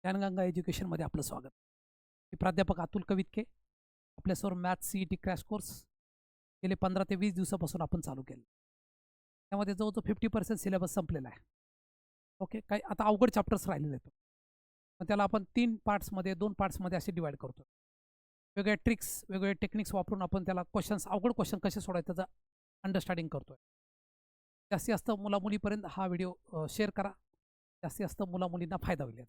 ज्ञानगंगा एज्युकेशनमध्ये आपलं स्वागत. मी प्राध्यापक अतुल कवितके. आपल्यासमोर मॅथ्स CET क्रॅश कोर्स गेले 15 ते 20 दिवसापासून आपण चालू केलं. त्यामध्ये जवळजवळ 50% सिलेबस संपलेला आहे. ओके, काही आता अवघड चॅप्टर्स राहिलेले आहेत. मग त्याला आपण 3 पार्ट्समध्ये 2 पार्ट्समध्ये असे डिवाइड करतो. वेगवेगळ्या ट्रिक्स वेगवेगळे टेक्निक्स वापरून आपण त्याला क्वेश्चन्स अवघड क्वेश्चन कसे सोडवायचे त्याचं अंडरस्टँडिंग करतोय. जास्तीत जास्त मुलामुलीपर्यंत हा व्हिडिओ शेअर करा. जास्तीत जास्त मुलामुलींना फायदा होईल.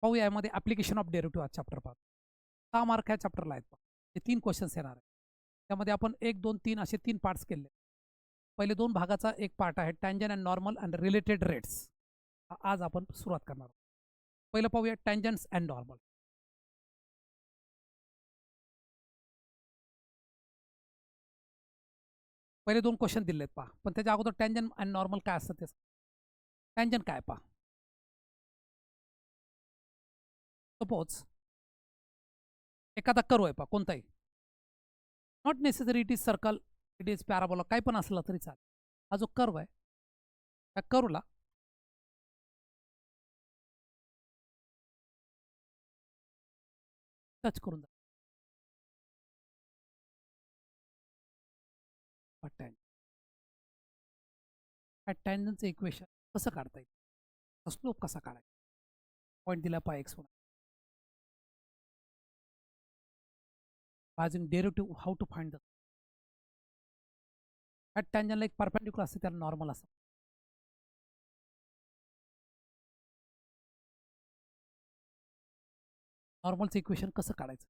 पाहूया यामध्ये ॲप्लिकेशन ऑफ डेरिव्हेटिव्ह हा चॅप्टर पाहतो. 6 मार्क ह्या चॅप्टरला आहेत. हे 3 क्वेश्चन्स येणार आहेत. त्यामध्ये आपण 1, 2, 3 असे 3 पार्ट्स केले. पहिले 2 भागाचा एक पार्ट आहे tangent and normal and related rates. आज आपण सुरुवात करणार आहोत. पहिलं पाहूया टँजन्स अँड नॉर्मल. पहिले 2 क्वेश्चन दिले आहेत पहा, पण त्याच्या अगोदर टँजन अँड नॉर्मल काय असतं ते. टँजन काय पहा. सपोज एखादा कर्व आहे पहा कोणताही, not necessary it is circle, it is parabola, काही पण असला तरी चालेल. हा जो कर्व आहे त्या कर्वला टच करून टँजन. टँजनचं इक्वेशन कसं काढता येईल, स्लोप कसा काढायचा. पॉईंट दिला पहा x1. Using derivative, how to find the at tangent like perpendicular असते त्याला नॉर्मल असतं. नॉर्मलचं इक्वेशन कसं काढायचं,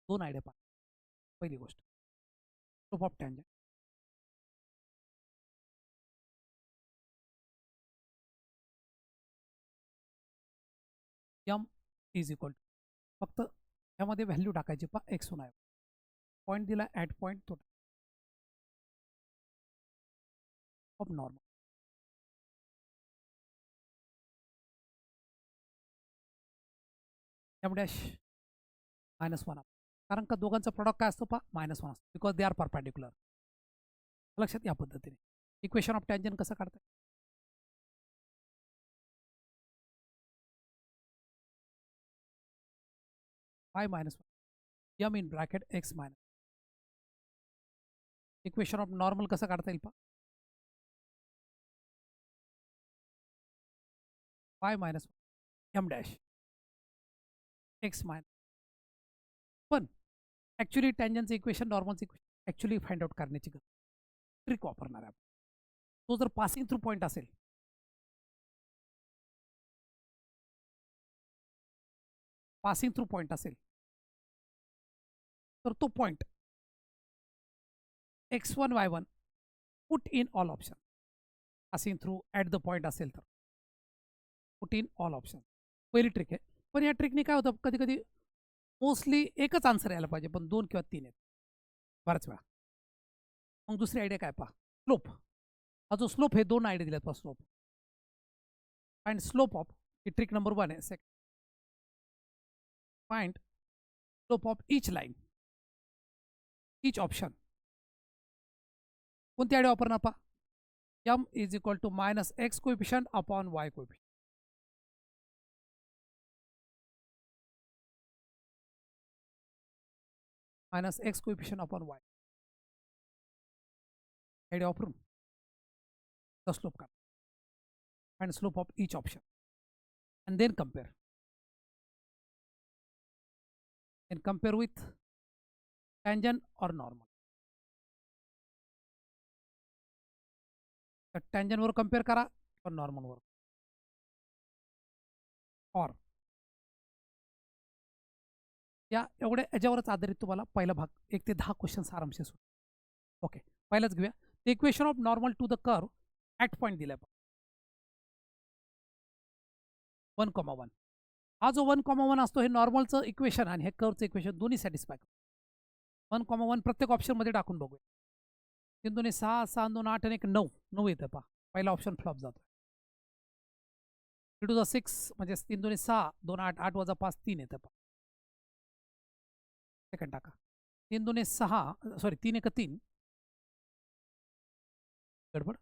2 आयडिया पहा. पहिली गोष्ट slope of tangent. m is equal to, फक्त यामध्ये व्हॅल्यू टाकायची पहा x1 आहे. पॉईंट दिला ॲट पॉईंट तो ऑफ नॉर्मल. m डॅश -1 कारण का दोघांचा प्रॉडक्ट काय असतो पहा -1 असतो, बिकॉज दे आर परपॅन्डिक्युलर. लक्षात या पद्धतीने इक्वेशन ऑफ टँजन कसं काढताय. y -1 m in bracket x minus. Equation of normal कसं काढता येईल पहा. y minus m dash x minus. पण ॲक्च्युली टँजनचं इक्वेशन नॉर्मलचं इक्वेशन ॲक्च्युली फाइंड आउट करण्याची ट्रिक वापरणार आहे आपण. तो जर पासिंग थ्रू पॉईंट असेल, पासिंग थ्रू पॉईंट असेल तर तो point x1 y1 put in all option. Passing through at the point असेल तर पुट इन ऑल ऑप्शन. पहिली ट्रिक आहे. पण या ट्रिकने काय होतं, कधी कधी मोस्टली एकच आन्सर यायला पाहिजे पण 2 किंवा 3 आहेत बऱ्याच वेळा. मग दुसरी आयडिया काय पहा, स्लोप. हा जो स्लोप हे 2 आयडिया दिल्यात पहा. स्लोप फाइंड स्लोप ऑफ, ही ट्रिक नंबर 1 आहे. Second, find slope of each line, each option. कोणती आयडिया वापरणार पहा. m is equal to -x coefficient upon y coefficient. -x coefficient upon y idea वापरून the slope का find slope of each option and then compare with tangent or normal. तर tangent वर compare करा और normal वर, और या एवढ्या याच्यावरच आधारित तुम्हाला पहिला भाग 1 ते 10 क्वेश्चन्स आरामसे सुरू. ओके, पहिलाच घेऊया. The equation of normal to the curve at point दिलाय 1,1. हा जो 1,1 असतो हे नॉर्मलचं इक्वेशन आणि हे कर्वचं इक्वेशन दोन्ही सॅटिस्फाय करतो. 1,1 प्रत्येक ऑप्शनमध्ये टाकून बघूया. 3 2 6, 6 2 8 आणि 1 9, 9 येतं पहा. पहिला ऑप्शन फ्लॉप जातो. 3 2 6 म्हणजे 3 2 6, 2 8, 8 वजा 5 3 येतं पहा. सेकंड टाका. 3 2 6, सॉरी 3 1 3, गडबड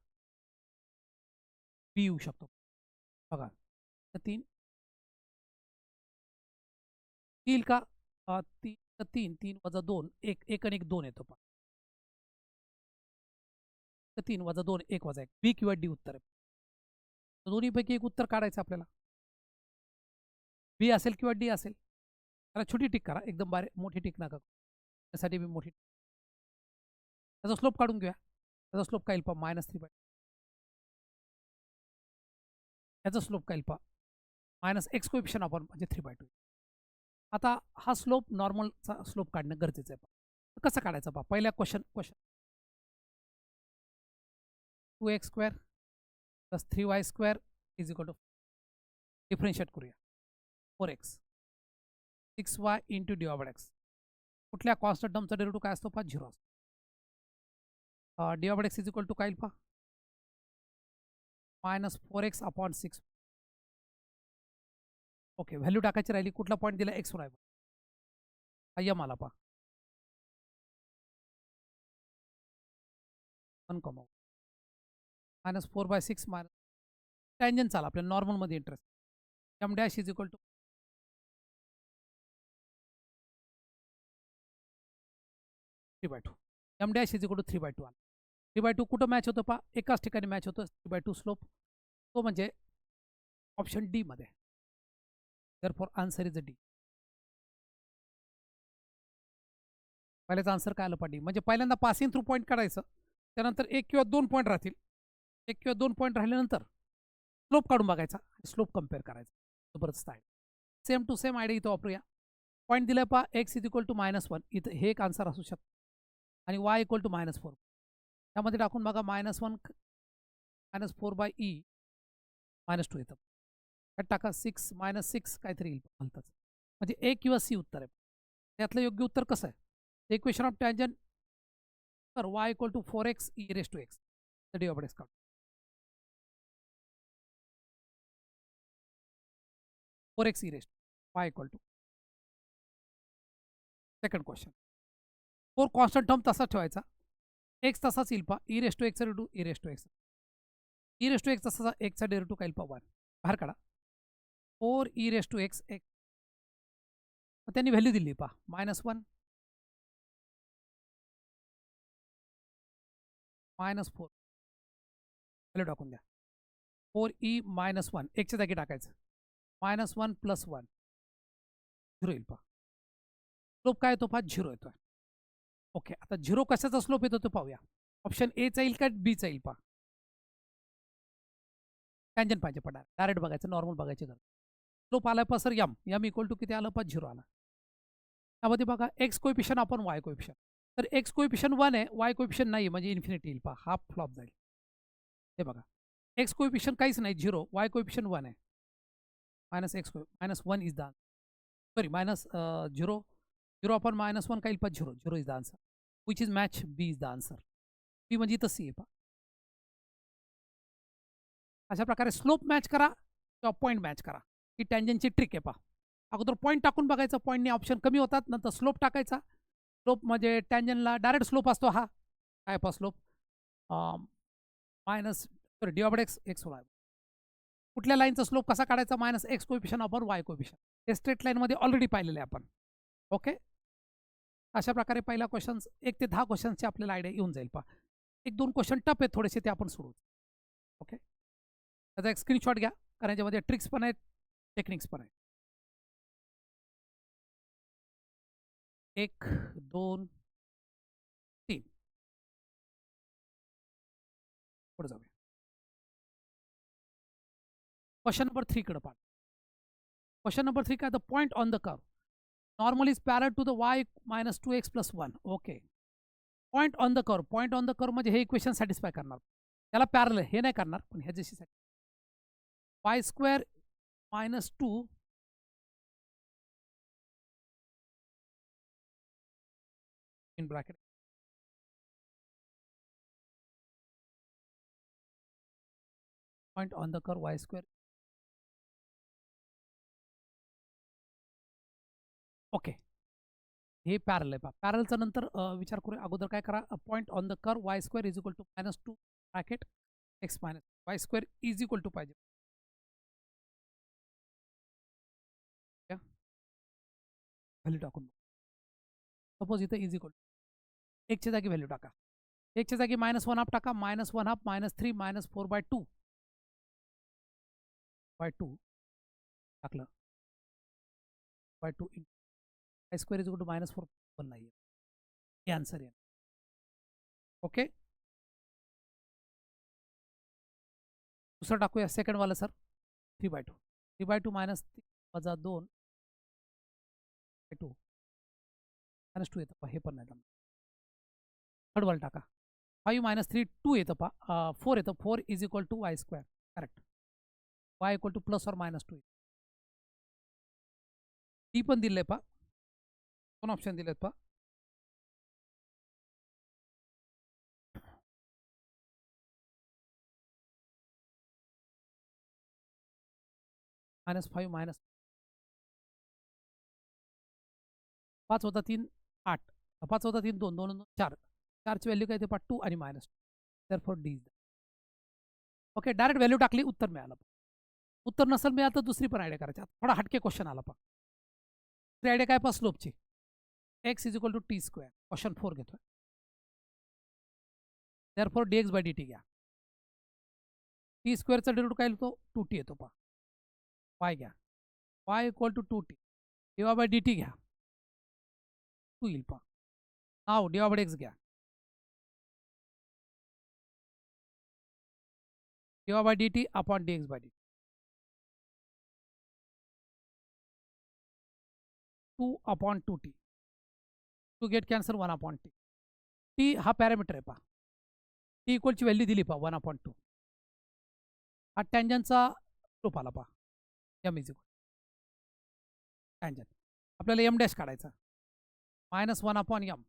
बी येऊ शकतो बघा. 3 येईल का? 3 3 वजा 2 1 1 आणि 1 2 येतो पहा. 3 वजा 2 1 वजा 1 बी किंवा डी उत्तर आहे. दोन्हीपैकी एक उत्तर काढायचं आपल्याला. बी असेल किंवा डी असेल. त्याला छोटी टिक करा, एकदम मोठी टिक नका. त्यासाठी मी मोठी त्याचा स्लोप काढून घेऊया. त्याचा स्लोप काय येईल पहा -3/2. त्याचा स्लोप काय येईल पहा -x कोएफिशियंट आपण म्हणजे 3/2. आता हा स्लोप नॉर्मलचा स्लोप काढणं गरजेचं आहे. कसं काढायचं पहा. पहिल्या क्वेश्चन 2x² + 3y² = डिफरन्शिएट करूया. 4x 6y × dy/x. कुठल्या कॉन्स्टंट टर्मचा डेरिव्हेटिव्ह काय असतो पहा 0 असतो. dy/x = काय येईल पहा -4x/6. ओके, व्हॅल्यू टाकायची राहिली. कुठला पॉईंट दिला x y. हा यम आला पहा 1, -4/6 टँजन चाला आपल्या नॉर्मलमध्ये interest. m dash = 3/2. m dash = 3/2 आला. 3/2 कुठं मॅच होतं पहा, एकाच ठिकाणी मॅच होतं 3/2 स्लोप. तो म्हणजे ऑप्शन डी मध्ये. Therefore answer is D. पहिल्याचा आन्सर काय आलं पहा डी. म्हणजे पहिल्यांदा पासिंग थ्रू पॉईंट काढायचं, त्यानंतर 1 किंवा 2 पॉईंट राहतील. 1 किंवा 2 पॉईंट राहिल्यानंतर स्लोप काढून बघायचा, स्लोप कम्पेअर करायचा. जबरदस्त आहे. सेम टू सेम आयडिया इथं वापरूया. पॉईंट दिलाय पहा x = -1. इथं हे एक आन्सर असू शकतं आणि y = -4. त्यामध्ये टाकून बघा -1 -4/e -2 येतं. त्यात टाका 6 -6 काहीतरी येईल भलतंच. म्हणजे ए किंवा सी उत्तर आहे. त्यातलं योग्य उत्तर कसं आहे? इक्वेशन ऑफ टँजंट तर y = 4x e⁻x. तर dy/x काढू. 4x e⁻. y = second question. 4 constant term तसा ठेवायचा. x तसाच येईल पहा e⁻x × e⁻x. e⁻x तसा x चा डेरिव्हेटिव्ह काय येईल पहा 1. बाहेर काढा. 4 e⁻x x. त्यांनी व्हॅल्यू दिली पहा -1 -4. व्हॅल्यू टाकून द्या. 4e -1 च्या जागी टाकायचं. -1 + 1 0 येईल पहा. स्लोप काय येतो पहा 0 येतोय. ओके, आता 0 कशाचा स्लोप येतो तो पाहूया. ऑप्शन ए चा येईल का बी चा येईल पहा. टँजंट पाहिजे पहा, डायरेक्ट बघायचं, नॉर्मल बघायचे गरज. स्लोप आला पहा सर यम = किती आलं पहा 0 आला. त्यामध्ये बघा x कोएफिशियंट आपण y कोएफिशियंट. तर x कोएफिशियंट 1 आहे, y कोएफिशियंट नाही म्हणजे इन्फिनिटी येईल पहा. हा फ्लॉप जाईल. हे बघा x कोएफिशियंट काहीच नाही 0, y कोएफिशियंट 1 आहे. -x -1 इज द सॉरी -0 0 आपण -1 काय येईल पहा 0 0 is the answer. Which is match B is the answer. B म्हणजे इथं सी आहे पहा. अशा प्रकारे स्लोप मॅच करा किंवा पॉईंट मॅच करा. ही टँजंटची ट्रिक आहे पहा. अगोदर पॉईंट टाकून बघायचं, पॉईंटने ऑप्शन कमी होतात. नंतर स्लोप टाकायचा. स्लोप म्हणजे टँजंटला डायरेक्ट स्लोप असतो हा. काय पहा स्लोप dy/x x y. कुठल्या लाईनचा स्लोप कसा काढायचा -x कोएफिशियंट आपण y कोएफिशियंट. हे स्ट्रेट लाईनमध्ये ऑलरेडी पाहिलेले आहे आपण. ओके, अशा प्रकारे पहिला क्वेश्चन 1 ते 10 क्वेश्चनची आपल्याला आयडिया येऊन जाईल पहा. 1-2 क्वेश्चन टफ आहेत थोडेसे, ते आपण सोडू. ओके, त्याचा एक स्क्रीनशॉट घ्या, कारण याच्यामध्ये ट्रिक्स पण आहेत, टेक्निक्स पण आहेत. 1 2 3 पुढे जाऊया. क्वेश्चन नंबर 3 कडे पहा. क्वेश्चन नंबर 3 काय, the point on the curve normal is parallel to the y -2x + 1. Okay, point on the curve. Point on the curve म्हणजे हे इक्वेशन सॅटिस्फाय करणार. त्याला पॅरल हे नाही करणार, पण ह्याच्याशी y² -2 in bracket point on the curve y². Okay, हे पॅरल आहे पहा. पॅरलचा नंतर विचार करूया. अगोदर काय करा, point on the curve y² = -2 bracket x y² = पाहिजे व्हॅल्यू टाकून सपोज इथं इज इक्वल एकच्या जागी व्हॅल्यू टाका. एकच्या जागी -1/2 टाका. -1/2 -3 -4/2 टाकलं. -2 I square is equal to -4 पण नाही हे आन्सर आहे. ओके, दुसरं टाकूया सेकंड वाला सर. 3/2 -3 -2 -2 -2 येतं हे पण नाही जमलं. थर्ड वाला टाका. 5 -3 2 येतं 4 येतं. 4 is equal to y square. Correct. y equal to +or -2. ती पण दिले दोन ऑप्शन दिलेत -5 5 होता 3 8 5 होता 3 2 2 4 4ची व्हॅल्यू काय येते 2 आणि -2 therefore D. Okay, direct value टाकली उत्तर मिळालं. उत्तर नसेल मिळालं तर दुसरी पण आयडिया करायची. थोडा हटके क्वेश्चन आला दुसरी आयडिया काय स्लोपची. x is equal to T square. Question 4 घेतोय. therefore dx/dt घ्या. टी स्क्वेअरचा डेरिव्हेटिव्ह काय येतो 2t येतो y घ्या. y equal to 2t dy/dt घ्या. 2 येईल नाव dy/x घ्या. dy/dt upon dx/dt 2/2t 2 get cancel 1/t. t हा पॅरामीटर आहे t इक्वलची व्हॅल्यू दिली 1/2. हा टँजनचा स्लोप आला m इज इक्वल टँजन. आपल्याला m डॅश काढायचा. -1/m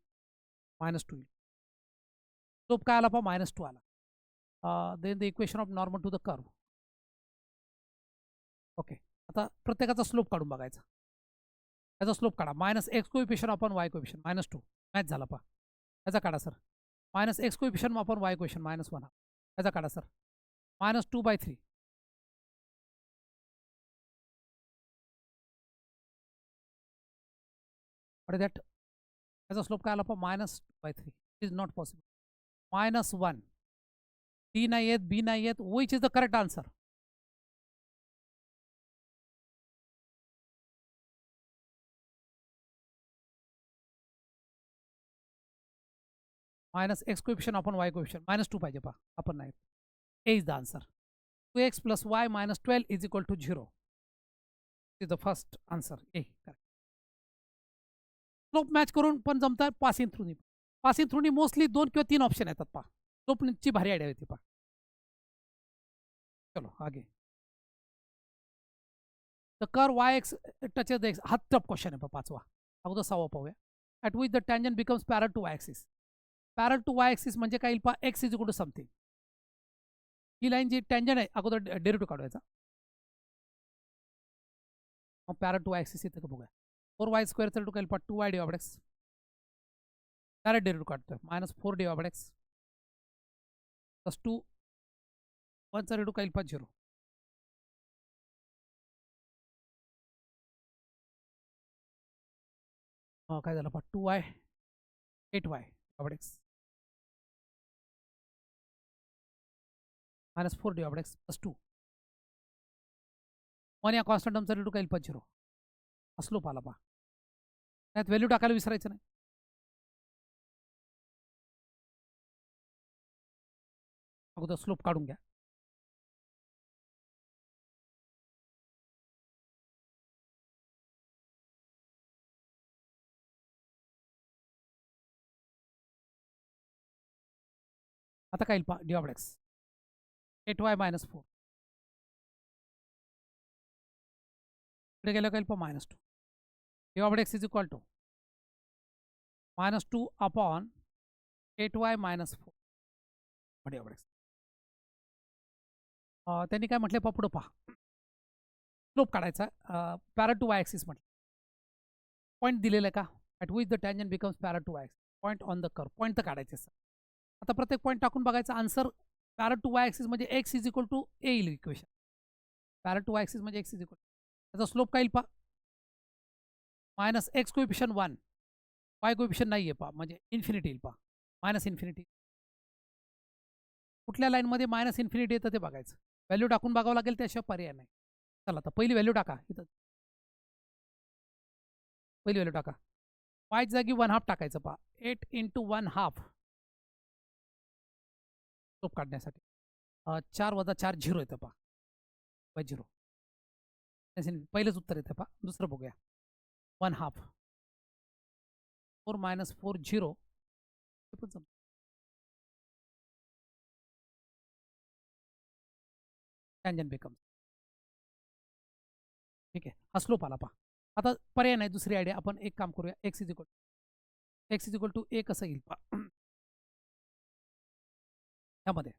-2 स्लोप काय आला -2 आला. then the equation of normal to the curve. Okay, आता प्रत्येकाचा स्लोप काढून बघायचा. त्याचा स्लोप काढा. -x coefficient upon y coefficient -2 match झाला याचा काढा sir. -x coefficient upon y coefficient -1 याचा काढा सर. -2/3 what is that? याचा स्लोप काय आला -2/3 इज नॉट पॉसिबल. -1 D नाही येत, B नाही येत. Which is the correct answer. -x coefficient upon y coefficient -2 पाहिजे आपण नाही. A is the answer. 2x + y -12 is equal to 0 is the first answer. A correct. Slope match करून पण जमतात पासिंग थ्रूनी. पासिंग थ्रूनी मोस्टली 2 किंवा 3 ऑप्शन येतात स्लोपची भारी आयडिया येते चलो आगे. The curve yx touches the x. हा टफ क्वेश्चन आहे 5वा. अगोदर 6वा पाहूया. At which the tangent becomes parallel to y axis. Parallel to y axis म्हणजे काय येईल x is equal to something. ही लाईन जी टँजन आहे अगोदर डेरिव्हेटिव्ह काढवायचा. मग पॅरल टू y ॲक्सिस येते का बघूया. 4y स्क्वेअरचा डेरिव्हेटिव्ह काय 2y dy/x. डायरेक्ट डेरिव्हेटिव्ह काढतोय. -4 dy/x +2 1चा डेरिव्हेटिव्ह काय 0. काय झालं 2y 8y dy/x -4 dy/x +2 1 या कॉन्स्टंट टर्मचा डेरिव्हेटिव्ह काय 0. स्लोप आला त्यात व्हॅल्यू टाकायला विसरायचं नाही. अगोदर स्लोप काढून घ्या. आता काय dy/x 8y -4 इकडे गेलं काय -2 dy/x is equal to -2 upon 8y -4 dy/x. त्यांनी काय म्हटलं पुढं स्लोप काढायचा. पॅरल टू y ॲक्सिस म्हटलं. पॉईंट दिलेलं आहे का at which the tangent becomes parallel to y axis. Point on the curve. Point तर काढायचे सर. आता प्रत्येक पॉईंट टाकून बघायचा. Answer parallel to y axis म्हणजे x is equal to a येईल equation. Parallel to y axis म्हणजे x is equal त्याचा स्लोप काय येईल minus x coefficient 1, Y coefficient नाही आहे पहा, म्हणजे इन्फिनिटी येईल पहा, मायनस इन्फिनिटी. कुठल्या लाईनमध्ये मायनस इन्फिनिटी येतं ते बघायचं, व्हॅल्यू टाकून बघावं लागेल, त्याशिवाय पर्याय नाही. चला आता पहिली व्हॅल्यू टाका, इथं पहिली व्हॅल्यू टाका. वाय जागी 1/2 टाकायचं पहा, 8 × 1/2 स्लोप काढण्यासाठी. 4 - 4 0 येतं पहा, बाय 0. पहिलंच उत्तर येतं पहा. दुसरं बघूया. 1/2 4 - 4 0. हे पण जमतं. Tangent becomes. ठीक आहे, हा स्लोप आला पहा. आता पर्याय नाही, दुसरी आयडिया. आपण एक काम करूया, एक्स इज इक्वल टू ए कसं येईल पहा. यामध्ये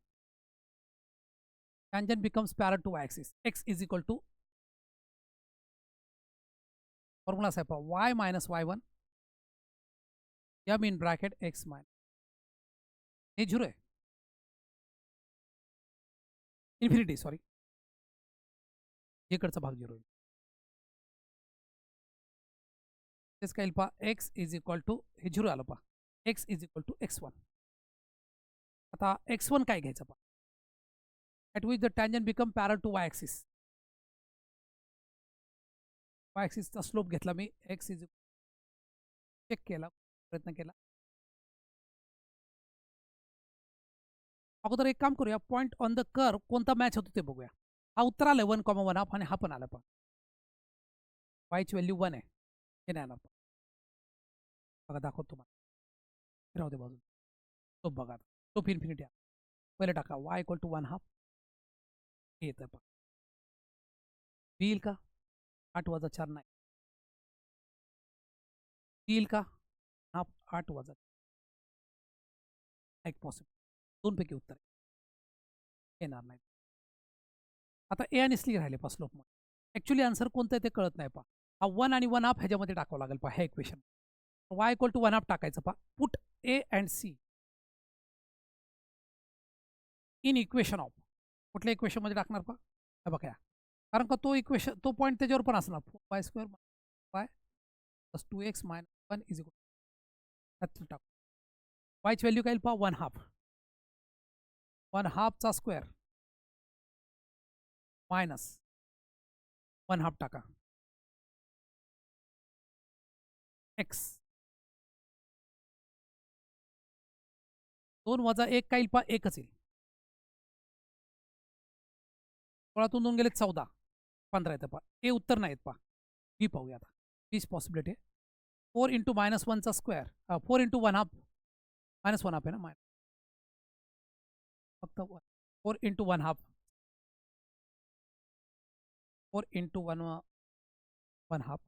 tangent becomes parallel to y-axis. X is equal to formula असा आहे पहा, y - y1 m in bracket x minus, हे 0 आहे, इन्फिनिटी सॉरी, इकडचा भाग 0 आहे. तेच काय येईल पहा, x इज इक्वल टू, हे 0 आलं पहा, x is equal to x1. आता x1 काय घ्यायचं पहा, at which the tangent become parallel to y-axis. y-axisचा स्लोप घेतला मी, x इज चेक केला, प्रयत्न केला. अगोदर एक काम करूया, पॉईंट ऑन द कर्व कोणता मॅच होतो ते बघूया. हा उत्तर आलं 1,1/2 आणि हा पण आला पहा. वायची व्हॅल्यू 1 आहे, हे नाही येणार. बघा दाखवतो तुम्हाला, राहू दे बाजू. तो बघा, तो इन्फिनिटी आहे. पहिले टाका y = 1/2, हे येतं पहा. येईल का? 8 - 4 नाही येईल का? 8 - एक पॉसिबल, 2 पैकी उत्तर येणार नाही. आता ए आणि सी राहिले पहा स्लोपमध्ये. ॲक्च्युली आन्सर कोणतं आहे ते कळत नाही पहा. हा 1 आणि 1/2 ह्याच्यामध्ये टाकावं लागेल पहा, ह्या इक्वेशन. y = 1/2 टाकायचं पहा. Put A and C in equation of, कुठल्या इक्वेशनमध्ये टाकणार पहा, हे बघा. कारण का तो इक्वेशन, तो पॉईंट त्याच्यावर पण असणार, y² y + 2x - 1 is equal, त्यात टाकू. वायची व्हॅल्यू काय येईल पहा, 1/2. 1/2 चा स्क्वेअर मायनस 1/2 टाका, x. 2 - 1 काय येईल पहा, 1च येईल. 16तून 2 गेले 14, 15 येतं पहा. हे उत्तर नाही येत पहा. बी पाहूया आता, बीच पॉसिबिलिटी आहे. 4 × -1 चा स्क्वेअर, 4 × 1/2 -1/2 आहे ना, फक्त 4 × 1/2, 4 × 1/2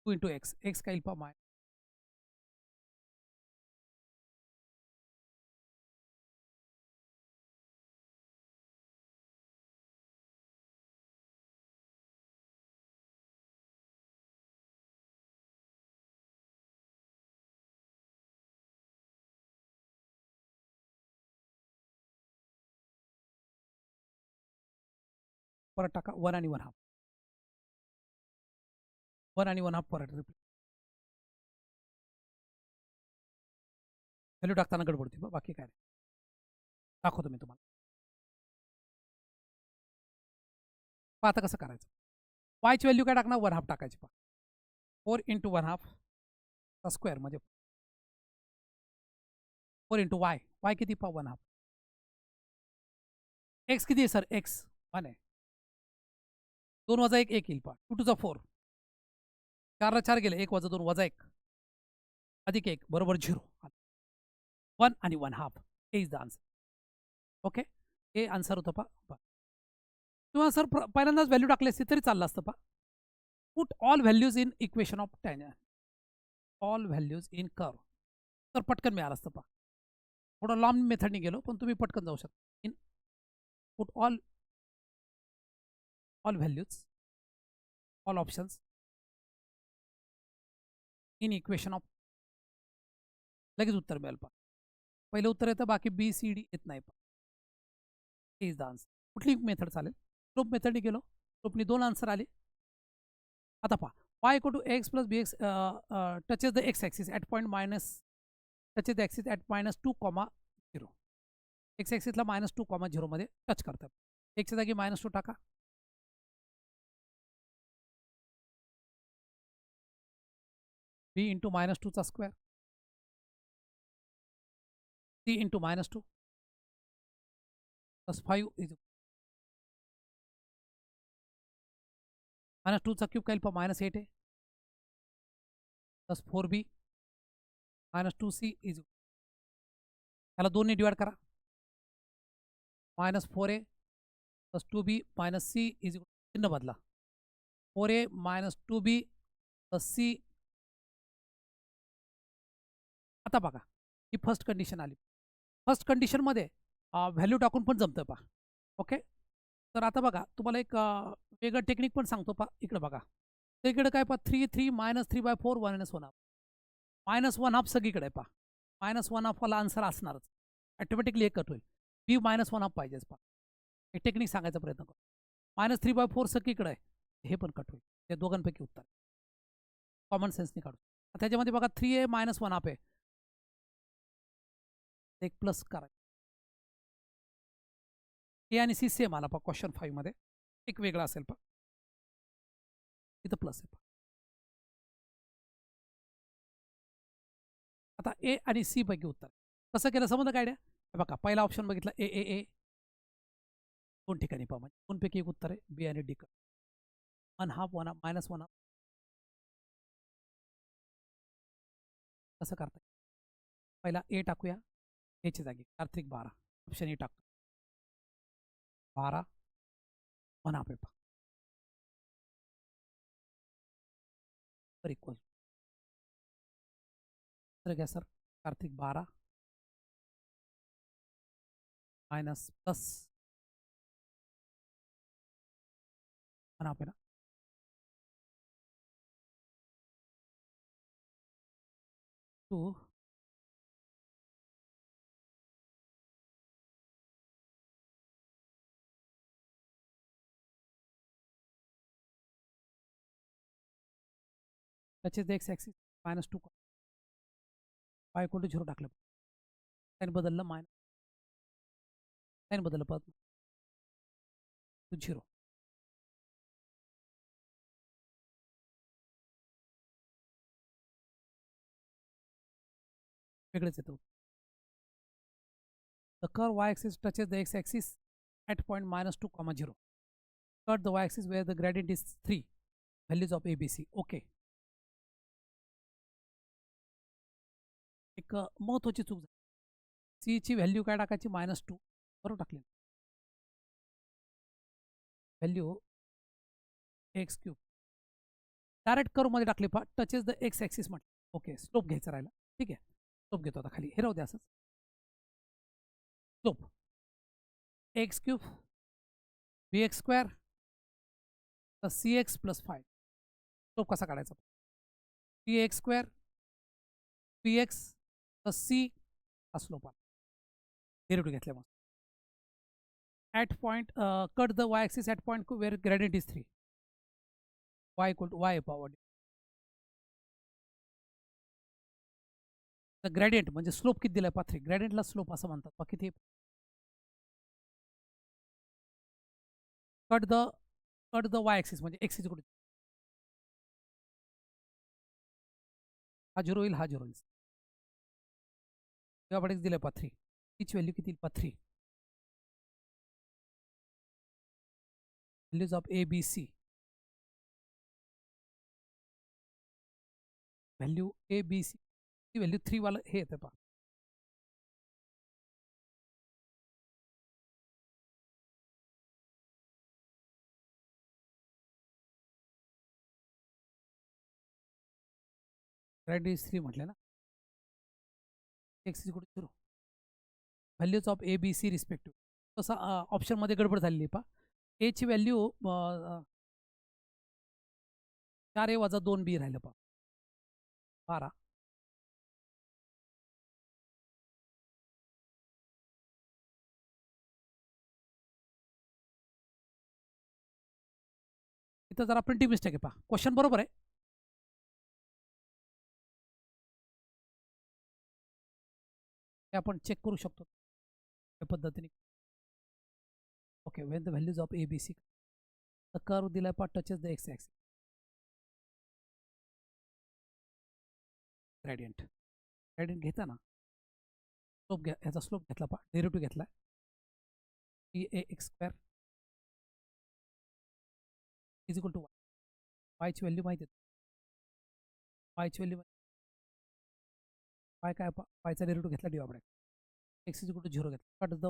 2 × x, x काय येईल पहा, माय. परत टाका 1 आणि 1/2, 1 आणि 1/2 परत रिपीट. व्हॅल्यू टाकताना गडबड होती, बाकी काय नाही. दाखवतो मी तुम्हाला. पहा आता कसं करायचं. वायची व्हॅल्यू काय टाकणार, 1/2 टाकायची पहा. 4 × 1/2 चा स्क्वेअर म्हणजे 4 × y, y किती पहा, 1/2. x किती आहे सर, x 1 आहे. 2 - 1 1 येईल पहा, 2 to 4, 4 ला 4 गेले, 1 - 2 -1 अधिक 1 बरोबर 0. 1 आणि 1/2 हे इज द आन्सर. ओके, हे आन्सर होतं पहा. किंवा सर पहिल्यांदाच व्हॅल्यू टाकली असती तरी चाललं असतं पहा. Put all values in equation of tangent, all values in curve, तर पटकन मिळालं असतं पहा. थोडं लॉंग मेथडने गेलो, पण तुम्ही पटकन जाऊ शकता. In put all values, all options in equation of, लगेच उत्तर मिळेल पहा. पहिलं उत्तर येतं, बाकी बी सी डी येत नाही पहा. हे इज द आन्सर. कुठली मेथड चालेल, स्लोप मेथडने गेलो, स्लोपनी 2 आन्सर आले. आता पहा, y equal to ax plus bx touches the x axis at point minus touches the axis at -2,0 x ॲक्सिसला -2,0 मध्ये टच करतात. एक्सच्या जागी -2 टाका. b इंटू -2चा square c into -2 plus 5 is -2चा क्यूब काय येईल -8 आहे प्लस 4b -2c इज त्याला 2 ने डिवाइड करा -4a plus 2b -c is चिन्ह बदला 4a -2b प्लस c. आता बघा ही फर्स्ट कंडिशन आली. फर्स्ट कंडिशनमध्ये व्हॅल्यू टाकून पण जमतं पहा. ओके, तर आता बघा तुम्हाला एक वेगळं टेक्निक पण सांगतो पहा. इकडे बघा, तर इकडे काय पहा 3 3 -3/4 -1/2 -1/2 सगळीकडे आहे पहा. -1/2 वाला आन्सर असणारच, ॲटोमॅटिकली एक कट होईल. बी -1/2 पाहिजेच पहा. एक टेक्निक सांगायचा प्रयत्न करू. -3/4 सगळीकडे आहे, हे पण कट होईल. ते दोघांपैकी उत्तर कॉमन सेन्सने काढू. त्याच्यामध्ये बघा 3a -1/2 आहे, एक प्लस करायचं. ए आणि सी सेम आला पहा क्वेश्चन 5 मध्ये, एक वेगळा असेल पहा, इथं प्लस आहे पहा. आता ए आणि सी पैकी उत्तर कसं केलं समजा काय द्या बघा. पहिला ऑप्शन बघितला ए ए ए, 2 ठिकाणी पहा, म्हणजे 2 पैकी एक उत्तर आहे बी आणि डी. 1/2 -1/2 कसं करता. पहिला ए टाकूया, एच्या जागी 4 3 12 ऑप्शन ए टाकतो 12 1/2 पेपर इक्वल तर घ्या सर 4 3 12 मायनस प्लस 1/2 ना 2 त्याचे X axis -2 y equal to 0 टाकलं, साईन बदललं साईन बदललं परत 0. वेगळंच येतं. The curve y-axis touches the x-axis at point -2,0. Cut the y-axis where the gradient is 3. Values of ABC. Okay. एक महत्त्वाची चूक झाली. सी ची व्हॅल्यू काय टाकायची -2 बरोबर टाकली. Value x cube direct curve मध्ये टाकली पहा. टचेस द एक्स ॲक्सिस म्हटलं. ओके, स्लोप घ्यायचा राहिला. ठीक आहे, स्लोप घेतो आता खाली. हे राहू द्या असंच. Slope X cube B X square plus C X plus 5. Slope कसा काढायचा. C X square P X plus C हा स्लोप आला. डेरिव्हेटिव्ह घेतल्या मग. At point cut the Y axis at point where gradient is 3. y equal to Y power the gradient म्हणजे slope किती दिलाय 3. ग्रेडियंटला स्लोप असं म्हणतात पहा. किती कट द वाय ॲक्सिस म्हणजे एक्स इज कुठे हा 0 होईल, हा 0 होईल. तेव्हाकडेच दिलं पहा 3. तिची व्हॅल्यू किती पहा 3. Values of A B C. Value A B C ती व्हॅल्यू 3 वाला हे येतं पहा. ग्रेड इज 3 म्हटलं ना. X is 0. Values of A B C respective तसं ऑप्शनमध्ये गडबड झालेली पहा. एची व्हॅल्यू 4a वजा 2b राहिलं पहा 12. इथं जरा प्रिंटिंग मिस्टेक आहे पहा. क्वेश्चन बरोबर आहे, हे आपण चेक करू शकतो या पद्धतीने. Okay, when the values of A B C the curve दिलाय पा touches the X axis. Gradient घेताना स्लोप घ्या, ह्याचा स्लोप घेतला पा, डेरिव्हेटिव्ह घेतला T A X square is equal to Y. वायची व्हॅल्यू माहिती आहे, वायची व्हॅल्यू वाय काय, वायचा डेरिव्हेटिव्ह घेतला डी आपण एक्स इज इक्वल टू 0 घेतला. कट द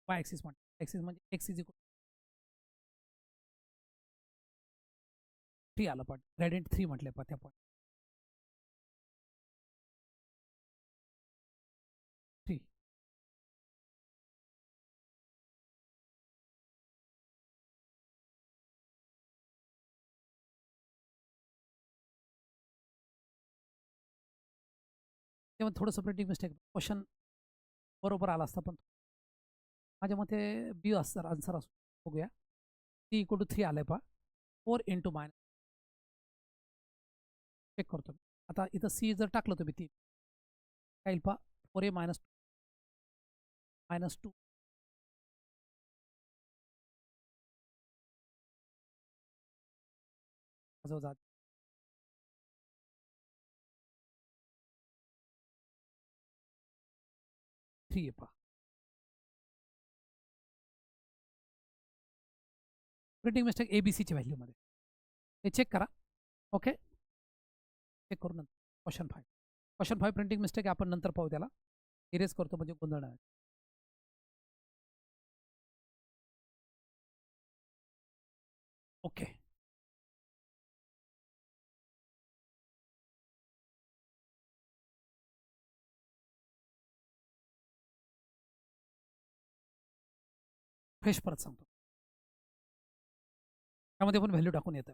वाय ॲक्सिस म्हणतो, ॲक्सिस म्हणजे एक्स इज इक्वल 3 आलं पण ग्रेडियंट 3 म्हटले पा त्या पण 3. तेव्हा थोडंसं प्रिंटिंग मिस्टेक, क्वेश्चन बरोबर आला असता पण माझ्या मते बी असणार आन्सर असू. बघूया, सी इक्वल टू 3 आलंय पा, 4 इंटू मायनस, चेक करतो आता. इथं सी जर टाकलं तुम्ही 3 काय येईल पा, 4a मायनस 2 जात 3 आहे पा. प्रिंटिंग मिस्टेक ABCच्या व्हॅल्यूमध्ये हे चेक करा. ओके, चेक करू नंतर. क्वेश्चन 5 प्रिंटिंग मिस्टेक आपण नंतर पाहू, त्याला इरेज करतो म्हणजे गोंधळ नाही. ओके, फ्रेश परत सांगतो, त्यामध्ये पण व्हॅल्यू टाकून येतं,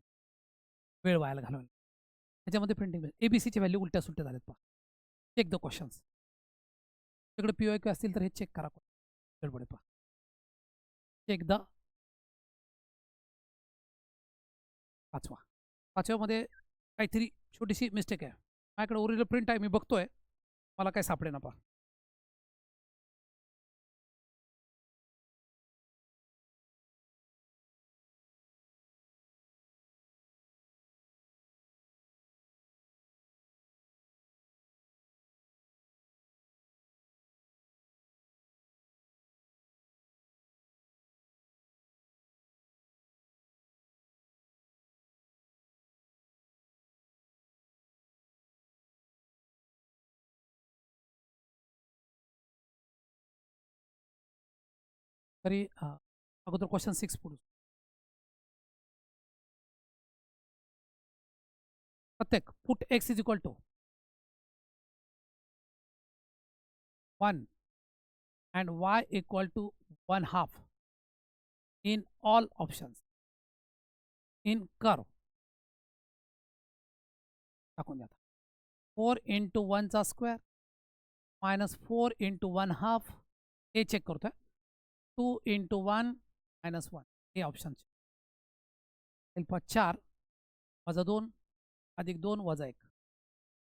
वेळ वायाला घालवायला. त्याच्यामध्ये प्रिंटिंग ABCची व्हॅल्यू उलट्या सुलट्या झाल्यात पहा. चेक द क्वेश्चन्स, तिकडे PYQ असतील तर हे चेक करा. गडबडे पहा, चेक द 5व्यामध्ये काहीतरी छोटीशी मिस्टेक आहे. माझ्याकडे ओरिजिनल प्रिंट आहे, मी बघतोय, मला काय सापडे ना पहा. तरी अगोदर क्वेश्चन 6 पुढे प्रत्येक put x is equal to 1 and y equal to 1/2 in all options in curve. टाकून द्या 4 into 1 चा स्क्वेअर मायनस 4 into 1/2 हे चेक करतोय, 2 into 1 minus 1 हे ऑप्शन 4 वजा 2 अधिक 2 वजा 1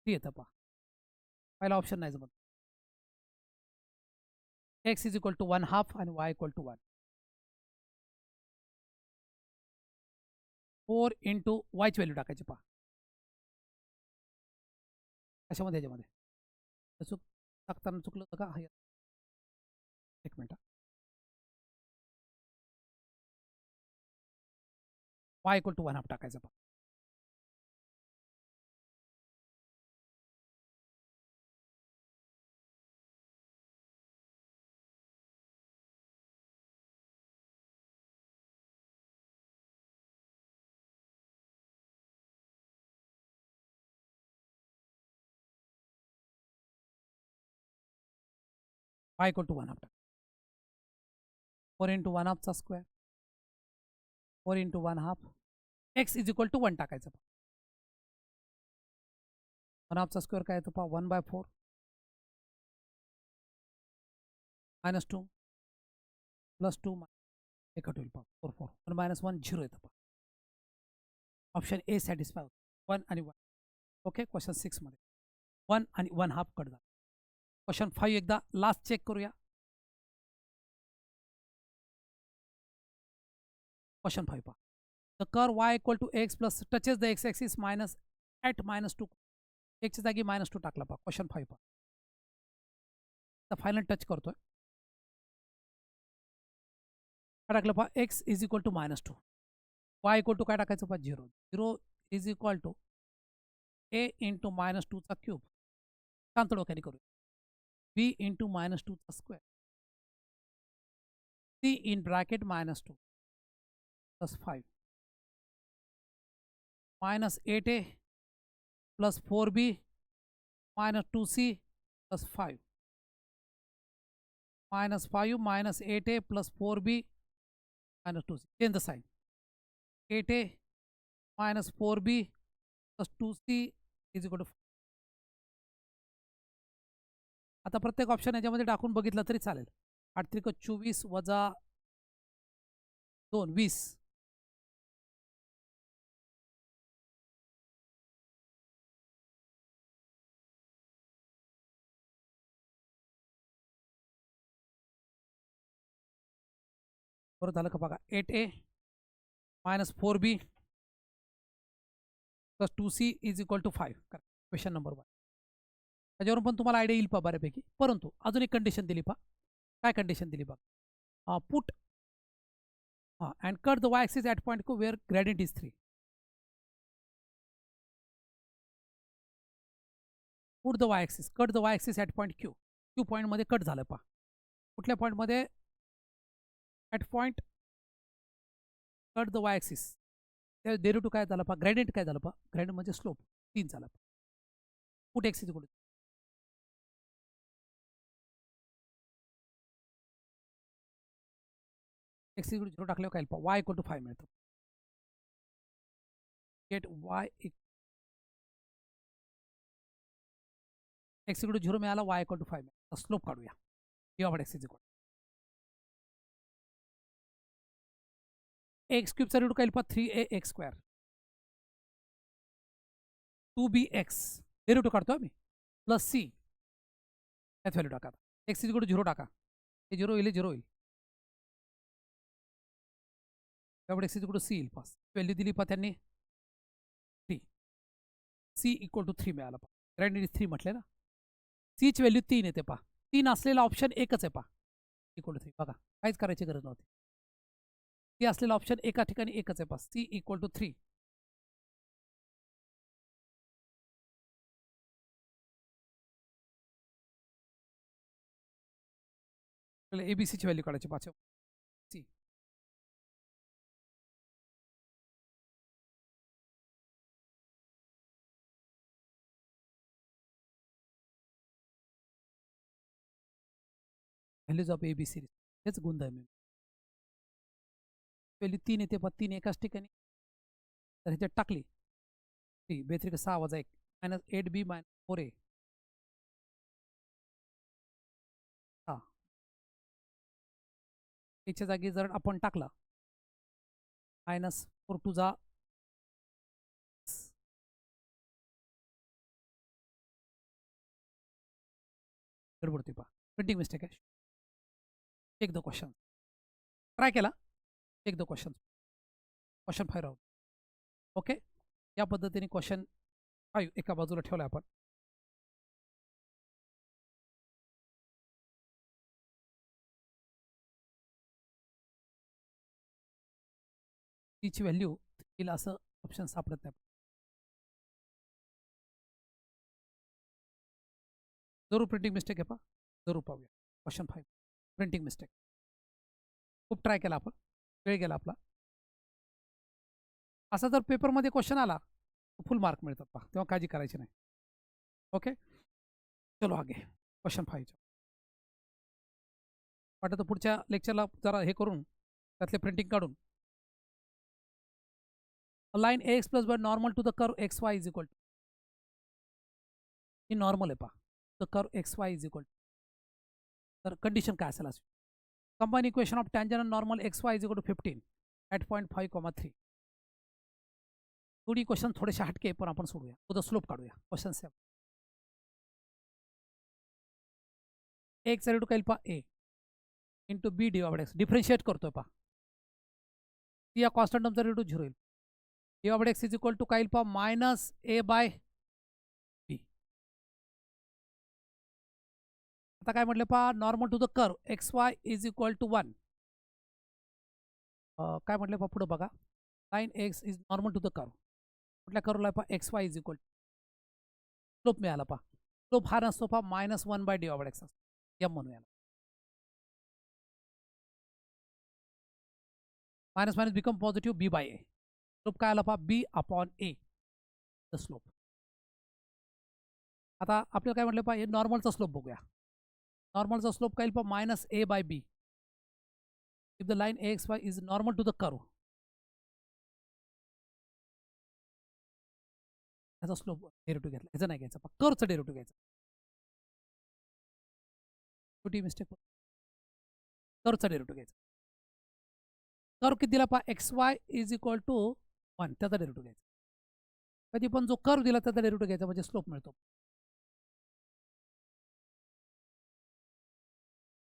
ती येतं पहा. पहिला ऑप्शन नाही जमत. x इज इक्वल टू 1/2 आणि y इक्वल टू 1. 4 इंटू वायची व्हॅल्यू टाकायची पहा. कशामध्ये, ह्याच्यामध्ये टाकताना चुकलं होतं का? एक मिनिट, y इक्वल टू 1/2 टाकायचं पहा. y इक्वल टू 1/2 टाका. 4 इंटू 1/2 चा square 4 into 1/2 x is equal to 1 टाकायचं पहा. 1/2 चा स्क्वेअर काय येतो पहा, 1/4 मायनस 2 प्लस 2 हे कट होईल पहा, 4 4 1 मायनस 1 0 येतं पहा. ऑप्शन ए सॅटिस्फाय होतं, 1 आणि 1. ओके, क्वेश्चन 6 मध्ये 1 आणि 1/2 कट झाला. क्वेश्चन 5 एकदा लास्ट चेक करूया. क्वेश्चन 5 पहा. The curve y equal to x plus touches the x axis minus at -2. एक्सच्या जागी -2 टाकला पहा. क्वेश्चन 5 पहा. आता फायनल टच करतोय. काय टाकलं पहा, x is equal to -2. y equal to काय टाकायचं पहा, 0. 0 is equal to a into -2चा क्यूब. शांत डोक्याने करूया. b इंटू -2चा square. c in bracket -2 plus 5 -8a plus 4b -2c plus 5 -5 -8a plus 4b -2c. Change the sign. 8a minus 4b plus 2c is equal to 5. आता प्रत्येक option याच्यामध्ये टाकून बघितलं तरी चालेल. 8 त्रिक 24 वजा 2 20. बरोबर झालं का बघा. 8a minus 4b plus 2c is equal to 5. Question number 1. त्याच्यावरून पण तुम्हाला आयडिया येईल पहा बऱ्यापैकी. परंतु अजून एक कंडिशन दिली पहा. काय कंडिशन दिली बघा. Put and cut the Y axis at point Q where gradient is 3. Put the Y axis, cut the Y axis at point Q. Q पॉईंटमध्ये कट झालं पहा. कुठल्या पॉईंटमध्ये, at point cut the Y axis. त्या derivative काय झालं पहा, gradient काय झालं पहा. ग्रेडियंट म्हणजे स्लोप 3 झाला. Put x is equal to x equal 0 टाकल्यावर काय पहा, वाय इक्वल टू 5 मिळतं. Get y x equal to 0 मिळाला, वाय इक्वल टू 5 मिळाला. स्लोप काढूया. एक्स इज इक्वल एक्स क्यूबचा रूट काय पहा 3ax स्क्वेअर 2bx. डेरिव्हेटिव्ह काढतो आम्ही. प्लस सी यात व्हॅल्यू टाका. एक्स इज इक्वल टू 0 टाका. हे 0 होईल, 0 होईल. त्यामुळे x is equal to C येईल. पास व्हॅल्यू दिली पहा त्यांनी 3. सी इक्वल टू 3 मिळाला पहा. ग्रेडियंट 3 म्हटले ना. सीची व्हॅल्यू 3 येते पहा. 3 असलेला ऑप्शन एकच आहे पहा. इक्वल टू 3 बघा, काहीच करायची गरज नव्हती. सी असलेला ऑप्शन एका ठिकाणी एकच आहे पहा. C equal to 3. एबीसीची व्हॅल्यू काढायची पाच. सी व्हॅल्यूज ऑफ एबीसी हेच गुणधर्म. व्हॅल्यू 3 येते पहा. 3 एकाच ठिकाणी. तर ह्याच्यात टाकली 3 बेत्रिक 6 वजा 1 -8b -4a. हा याच्या जागी जर आपण टाकला -4 टू जा गडबडते पहा. प्रिंटिंग मिस्टेक आहे. Check the question. ट्राय केला. Check the question. क्वेश्चन 5 राहू. ओके, या पद्धतीने क्वेश्चन 5 एका बाजूला ठेवला आपण. ची व्हॅल्यू तिला असं ऑप्शन सापडत नाही. जरूर प्रिंटिंग मिस्टेक आहे पहा. जरूर पाहूया. Question 5 printing mistake. खूप ट्राय केला आपण, वेळ गेला आपला. असा जर पेपरमध्ये क्वेश्चन आला फुल मार्क मिळतात पहा. तेव्हा काळजी करायची नाही. ओके, चलो आगे. क्वेश्चन 5 वाटतं पुढच्या लेक्चरला जरा हे करून त्यातले प्रिंटिंग काढून. Line ax plus y normal to the curve x Y is equal to. ही नॉर्मल आहे पहा. The curve x Y is equal to. तर कंडिशन काय असेल असं. Combine equation of tangent and normal x Y is equal to 15 at point 5,3. थोडी question थोडेसे हटके पण आपण सोडूया. उद्या स्लोप काढूया. क्वेश्चन 7. एक्स डेरिव्हेटिव्ह काय पहा A into B divided X differentiate करतोय पहा या कॉन्स्टंट टर्मचा डेरिव्हेटिव्ह 0 येईल divided X is equal to काय पहा मायनस ए बाय बी. आता काय म्हटलं पहा normal to the curve x Y is equal to 1 काय म्हटलं पहा पुढे बघा line X is normal to the curve कुठल्या कर्वला पहा X Y is equal to slope मिळाला पहा स्लोप हा नसतो पहा -1 बाय डिवायड एक्स एम म्हणून याला मायनस मायनस बिकम पॉझिटिव्ह बी बाय ए स्लोप काय आला पहा बी अपॉन ए द स्लोप. आता आपल्याला काय म्हटलं पहा हे नॉर्मलचा स्लोप बघूया नॉर्मलचा स्लोप काय पहा minus A by B if the line A X Y is normal to the curve ह्याचा स्लोप डेरिव्हेटिव्ह घेतला ह्याचा नाही घ्यायचा कर्वचा डेरिव्हेटिव्ह घ्यायचा छोटी मिस्टेक कर्वचा डेरिव्हेटिव्ह घ्यायचा कर्व किती दिला पहा X Y is equal to 1 त्याचा डेरिव्हेटिव्ह घ्यायचा कधी पण जो कर्व दिला त्याचा डेरिव्हेटिव्ह घ्यायचा म्हणजे स्लोप मिळतो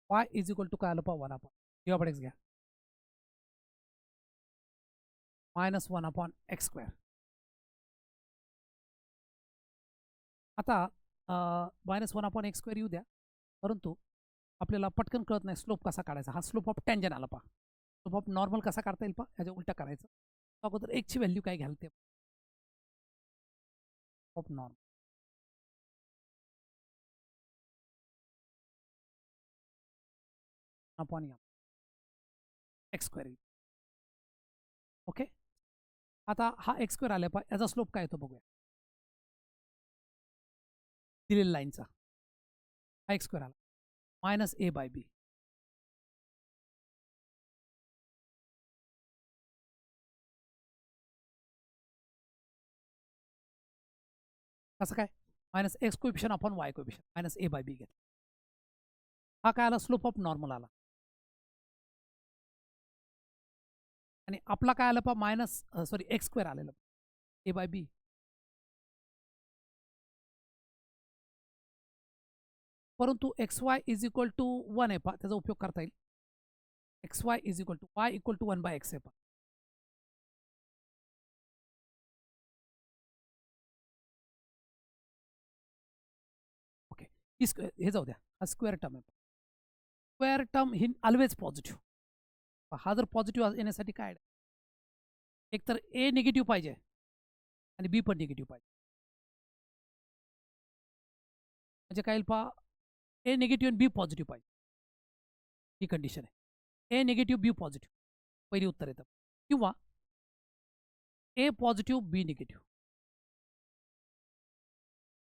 y इज इक्वल टू काय आलं पहा 1 अपॉन डिवायड एक्स घ्या -1 अपॉन एक्स स्क्वेअर. आता -1 अपॉन एक्स स्क्वेअर येऊ द्या परंतु आपल्याला पटकन कळत नाही स्लोप कसा काढायचा हा स्लोप ऑफ टँजन आला पहा स्लोप ऑफ नॉर्मल कसा काढता येईल पहा ह्याच्या उलटा करायचं अगोदर एक्सची व्हॅल्यू काय घ्याल ते of normal upon M X square येईल ओके. आता हा एक्स स्क्वेअर आला पहा याचा स्लोप काय येतो बघूया दिलेल्या लाईनचा हा एक्स स्क्वेअर आला मायनस ए बाय बी कसं काय minus x coefficient upon y coefficient minus A by b घेतला हा काय आला स्लोप ऑफ नॉर्मल आला आणि आपला काय आलं पहा मायनस सॉरी एक्स स्क्वेअर आलेलं ए बाय बी परंतु X Y is equal to 1 आहे पहा त्याचा उपयोग करता येईल X Y is equal to Y equal to 1 by X आहे पहा ओके हे जाऊ द्या हा स्क्वेअर टर्म आहे स्क्वेअर टर्म ही ऑलवेज पॉझिटिव्ह हा जर पॉझिटिव्ह येण्यासाठी काय एक तर ए निगेटिव्ह पाहिजे आणि बी पण निगेटिव्ह पाहिजे म्हणजे काय पहा ए निगेटिव्ह आणि बी पॉझिटिव्ह पाहिजे ही कंडिशन आहे ए निगेटिव्ह बी पॉझिटिव्ह पहिली उत्तर येतं किंवा ए पॉझिटिव्ह बी निगेटिव्ह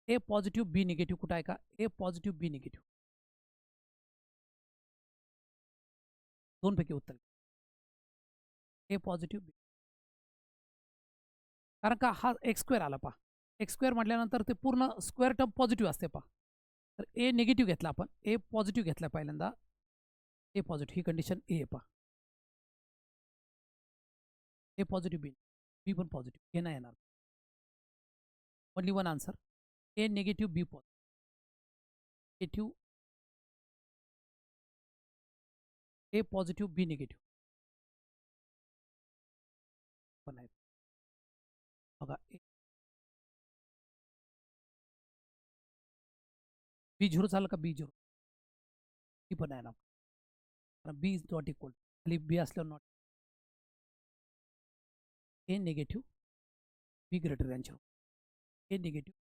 ए पॉझिटिव्ह बी निगेटिव्ह कुठं आहे का ए पॉझिटिव्ह बी निगेटिव्ह दोनपैकी उत्तर ए पॉझिटिव्ह बी कारण का हा एक्स स्क्वेअर आला पहा एक्स स्क्वेअर म्हटल्यानंतर ते पूर्ण स्क्वेअर टर्म पॉझिटिव्ह असते पहा तर ए निगेटिव्ह घेतला आपण ए पॉझिटिव्ह घेतला पहिल्यांदा ए पॉझिटिव्ह ही कंडिशन ए आहे पहा ए पॉझिटिव्ह बी बी पण पॉझिटिव्ह हे नाही येणार only one answer A negative B positive A positive B negative पण आहे बघा बी झिरो झालं का बी झिरो बी पण आहे ना बी इज नॉट इक्वल खाली बी असल्यावर not a negative b greater than zero a negative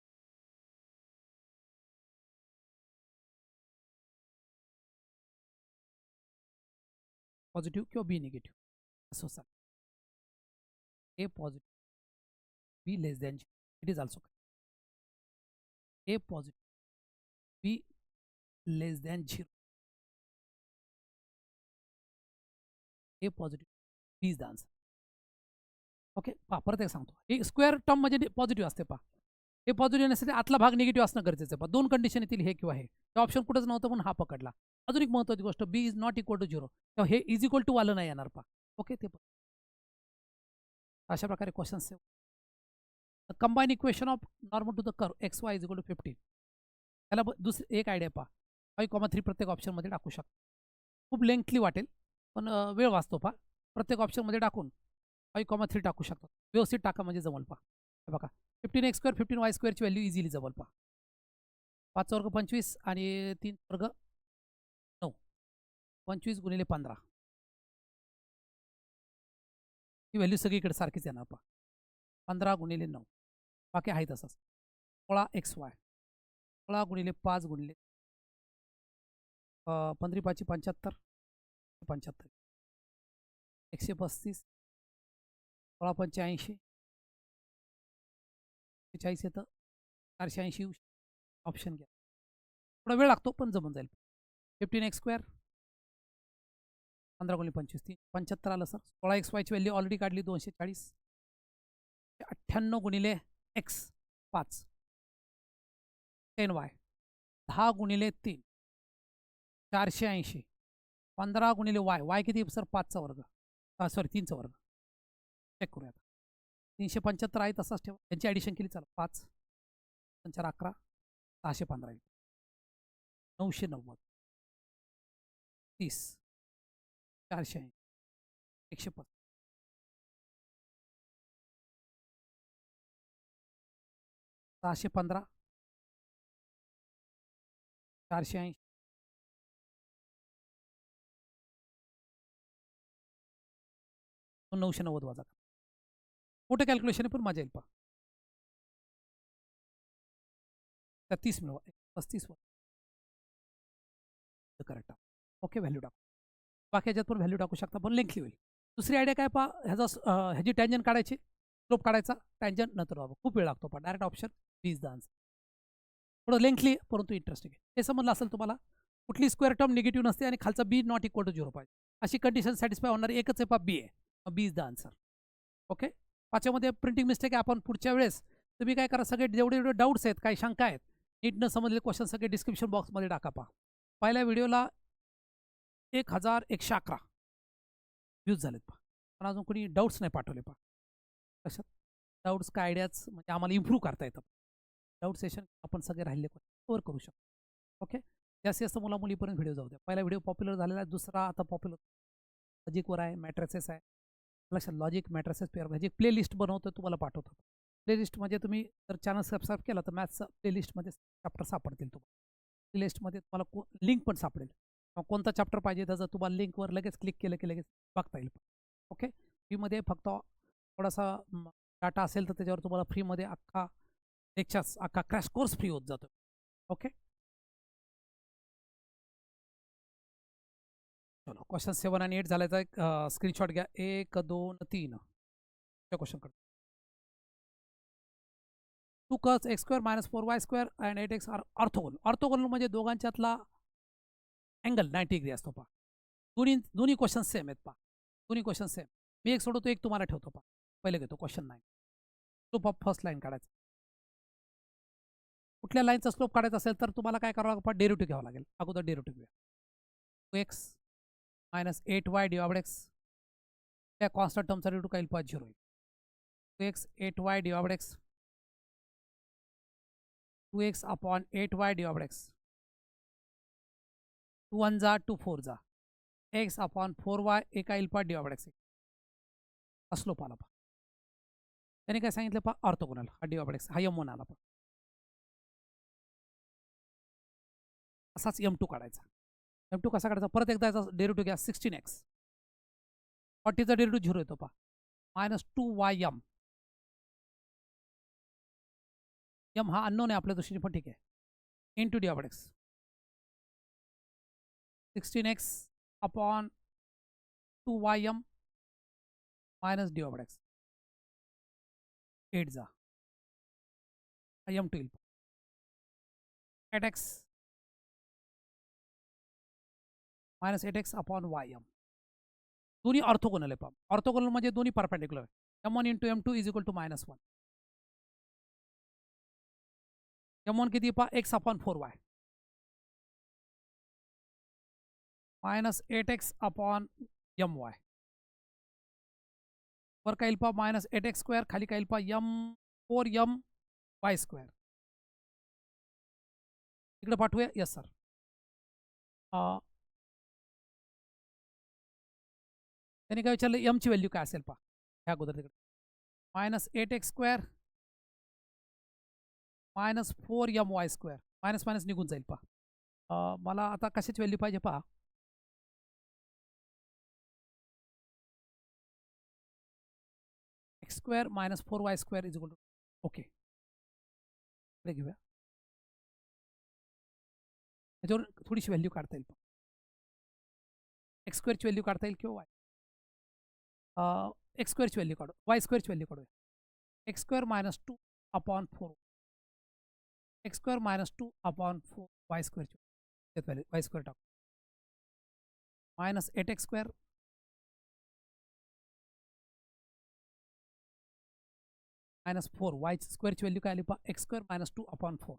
positive किंवा बी निगेटिव्ह असं सांग a positive b less than zero it is also a positive b less than zero a positive b is the answer okay पहा परत एक सांगतो हे square term म्हणजे positive असते पहा हे पॉझिटिव्ह येण्यासाठी आतला भाग निगेटिव्ह असणं गरजेचं आहे पहा दोन कंडिशन येतील हे किंवा हे ऑप्शन कुठंच नव्हतं पण हा पकडला अजून एक महत्त्वाची गोष्ट b is not equal to zero तेव्हा हे इज इक्वल टू आलं नाही येणार पहा ओके ते पण अशा प्रकारे questions combine equation of normal to the curve x Y is equal to 15 याला दुसरी एक आयडिया पहा 5,3 प्रत्येक ऑप्शनमध्ये टाकू शकता. खूप लेंथली वाटेल पण वेळ वाचतो पहा. प्रत्येक ऑप्शनमध्ये टाकून 5,3 टाकू शकता. व्यवस्थित टाका म्हणजे जमल पहा. हे बघा 15x2 15y2 ची व्हॅल्यू इझिली जमल पहा. 5 वर्ग 25 आणि 3 वर्ग 9. 25 गुणिले 15 ही व्हॅल्यू सगळीकडे सारखीच येणार पहा. 15 गुणिले 9 बाकी आहे तसंच. 16xy 16 गुणिले 5 गुणिले 15 5 75 75 135 16 85 40 येतं 480 ऑप्शन घ्या. थोडा वेळ लागतो पण जमून जाईल. 15x2 15 गुणिले 25 75 आलं सर. 16xy ची व्हॅल्यू ऑलरेडी काढली 240. 98 गुणिले x 5 10y 10 गुणिले 3 480. 15 गुणिले y किती सर 5चा वर्ग सॉरी 3चा वर्ग. चेक करूया आता. 375 आहे तसाच ठेवा. त्यांची ॲडिशन केली चला 5 4 11 615 येईल. 990 30 480 150 615 480 990 वजा. मोठं कॅल्क्युलेशन पण मजा येईल पहा. 30 मिळवा 35 करेक्ट. ओके व्हॅल्यू टाकू. बाकी ह्याच्यात पण व्हॅल्यू टाकू शकता पण लेंथली होईल. दुसरी आयडिया काय पहा ह्याची टँजन काढायची स्लोप काढायचा टँजन नंतर बाबा खूप वेळ लागतो पण डायरेक्ट ऑप्शन 20 द आन्सर. थोडं लेंथली परंतु इंटरेस्टिंग आहे. हे समजलं असेल तुम्हाला. कुठली स्क्वेअर टर्म निगेटिव्ह नसते आणि खालचा बी नॉट इक्वल टू 0 पाहिजे अशी कंडिशन सॅटिस्फाय होणारी एकच आहे पहा बी आहे. B is the answer. Okay. पाचव्यामध्ये प्रिंटिंग मिस्टेक आहे. आपण पुढच्या वेळेस तुम्ही काय करा सगळे जेवढे डाऊट्स आहेत काही शंका आहेत नीट न समजलेले क्वेश्चन सगळे डिस्क्रिप्शन बॉक्समध्ये टाका पहा. पहिल्या व्हिडिओला 1111 व्ह्यूज झालेत पहा पण अजून कोणी डाऊट्स नाही पाठवले पहा. कशात डाऊट्स काय आयडियाज म्हणजे आम्हाला इम्प्रूव्ह करता येतं. डाऊट सेशन आपण सगळे राहिले कवर करू शकतो. ओके. जास्तीत जास्त मुला मुलीपर्यंत व्हिडिओ जाऊ द्या. पहिला व्हिडिओ पॉप्युलर झालेला आहे. दुसरा आता पॉप्युलर लॉजिकवर आहे मॅट्रिसेस आहे. लक्षात लॉजिक मॅट्रिसेस पेअर ह्याची प्लेलिस्ट बनवतो तुम्हाला पाठवतो. प्लेलिस्ट म्हणजे तुम्ही जर चॅनल सबस्क्राईब केला तर मॅथ्सचं प्लेलिस्टमध्ये चॅप्टर सापडतील तुम्हाला. प्लेलिस्टमध्ये तुम्हाला लिंक पण सापडेल. कोणता चॅप्टर पाहिजे त्याचं तुम्हाला लिंकवर लगेच क्लिक केलं की लगेच बघता येईल. ओके. फ्रीमध्ये फक्त थोडासा डाटा असेल तर त्याच्यावर तुम्हाला फ्रीमध्ये अख्खा लेक्चर्स अख्खा क्रॅश कोर्स फ्री होत जातो. ओके. चलो क्वेश्चन 7 आणि 8 झाल्याचा एक स्क्रीनशॉट घ्या. 1 2 3 क्वेश्चन करतो. 2 cos x² - 4y² and 8x are orthogonal. Orthogonal म्हणजे दोघांच्यातला अँगल 90 डिग्री असतो पहा. दोन्ही क्वेश्चन सेम आहेत पहा. दोन्ही क्वेश्चन सेम. मी एक सोडवतो एक तुम्हाला ठेवतो पहा. पहिले घेतो question 9. Slope of first line काढायचा. कुठल्या लाईनचा स्लोप काढायचा असेल तर तुम्हाला काय करावं लागेल डेरिव्हेटिव्ह घ्यावं लागेल. अगोदर डेरिव्हेटिव्ह घ्या. 2x - 8y / x त्या कॉन्स्टंट टर्मचा डेरिव्हेटिव्ह काय येईल पहा 0 येईल. 2x 8y / x 2x upon 8y / x 2 1 जा 2 4 जा x upon 4y एका येईल पहा / x हा स्लोप आला पहा. त्याने काय सांगितलं पहा ऑर्थोगोनल हा / x हा m1 आला पहा. असाच m2 काढायचा. m2 कसा काढायचा परत एकदा याचा डेरिव्हेटिव्ह घ्या. 16x 40चा डेरिव्हेटिव्ह 0 येतो पहा -2ym m हा अननोन आहे आपल्या दृष्टीने पण ठीक आहे. Into / x 16x upon 2ym minus / x 8 जा m2 येईल. 8x minus 8x upon ym दोन्ही ऑर्थोगोनल आहे पहा. ऑर्थोगोनल म्हणजे दोन्ही परपेंडिक्युलर आहे. m1 into m2 is equal to -1. m1 किती पहा x upon 4y minus 8x upon my वर काय येईल पहा -8x² खाली काय येईल पहा m4my². इकडे पाठवूया. Yes sir. त्यांनी काय विचारलं एमची व्हॅल्यू काय असेल पहा ह्या अगोदर तिकडे -8x² -4my² मायनस मायनस निघून जाईल पहा. मला आता कशाची व्हॅल्यू पाहिजे पहा. x² - 4y² is equal to okay. इकडे घेऊया त्याच्यावर थोडीशी व्हॅल्यू काढता येईल. x² ची व्हॅल्यू काढता येईल किंवा x² ची व्हॅल्यू काढू y² ची व्हॅल्यू काढूया. x² - 2/4 x² - 2/4 y² ची व्हॅल्यू y² टाकू -8x² -4 y² ची व्हॅल्यू काय आली पहा x² - 2/4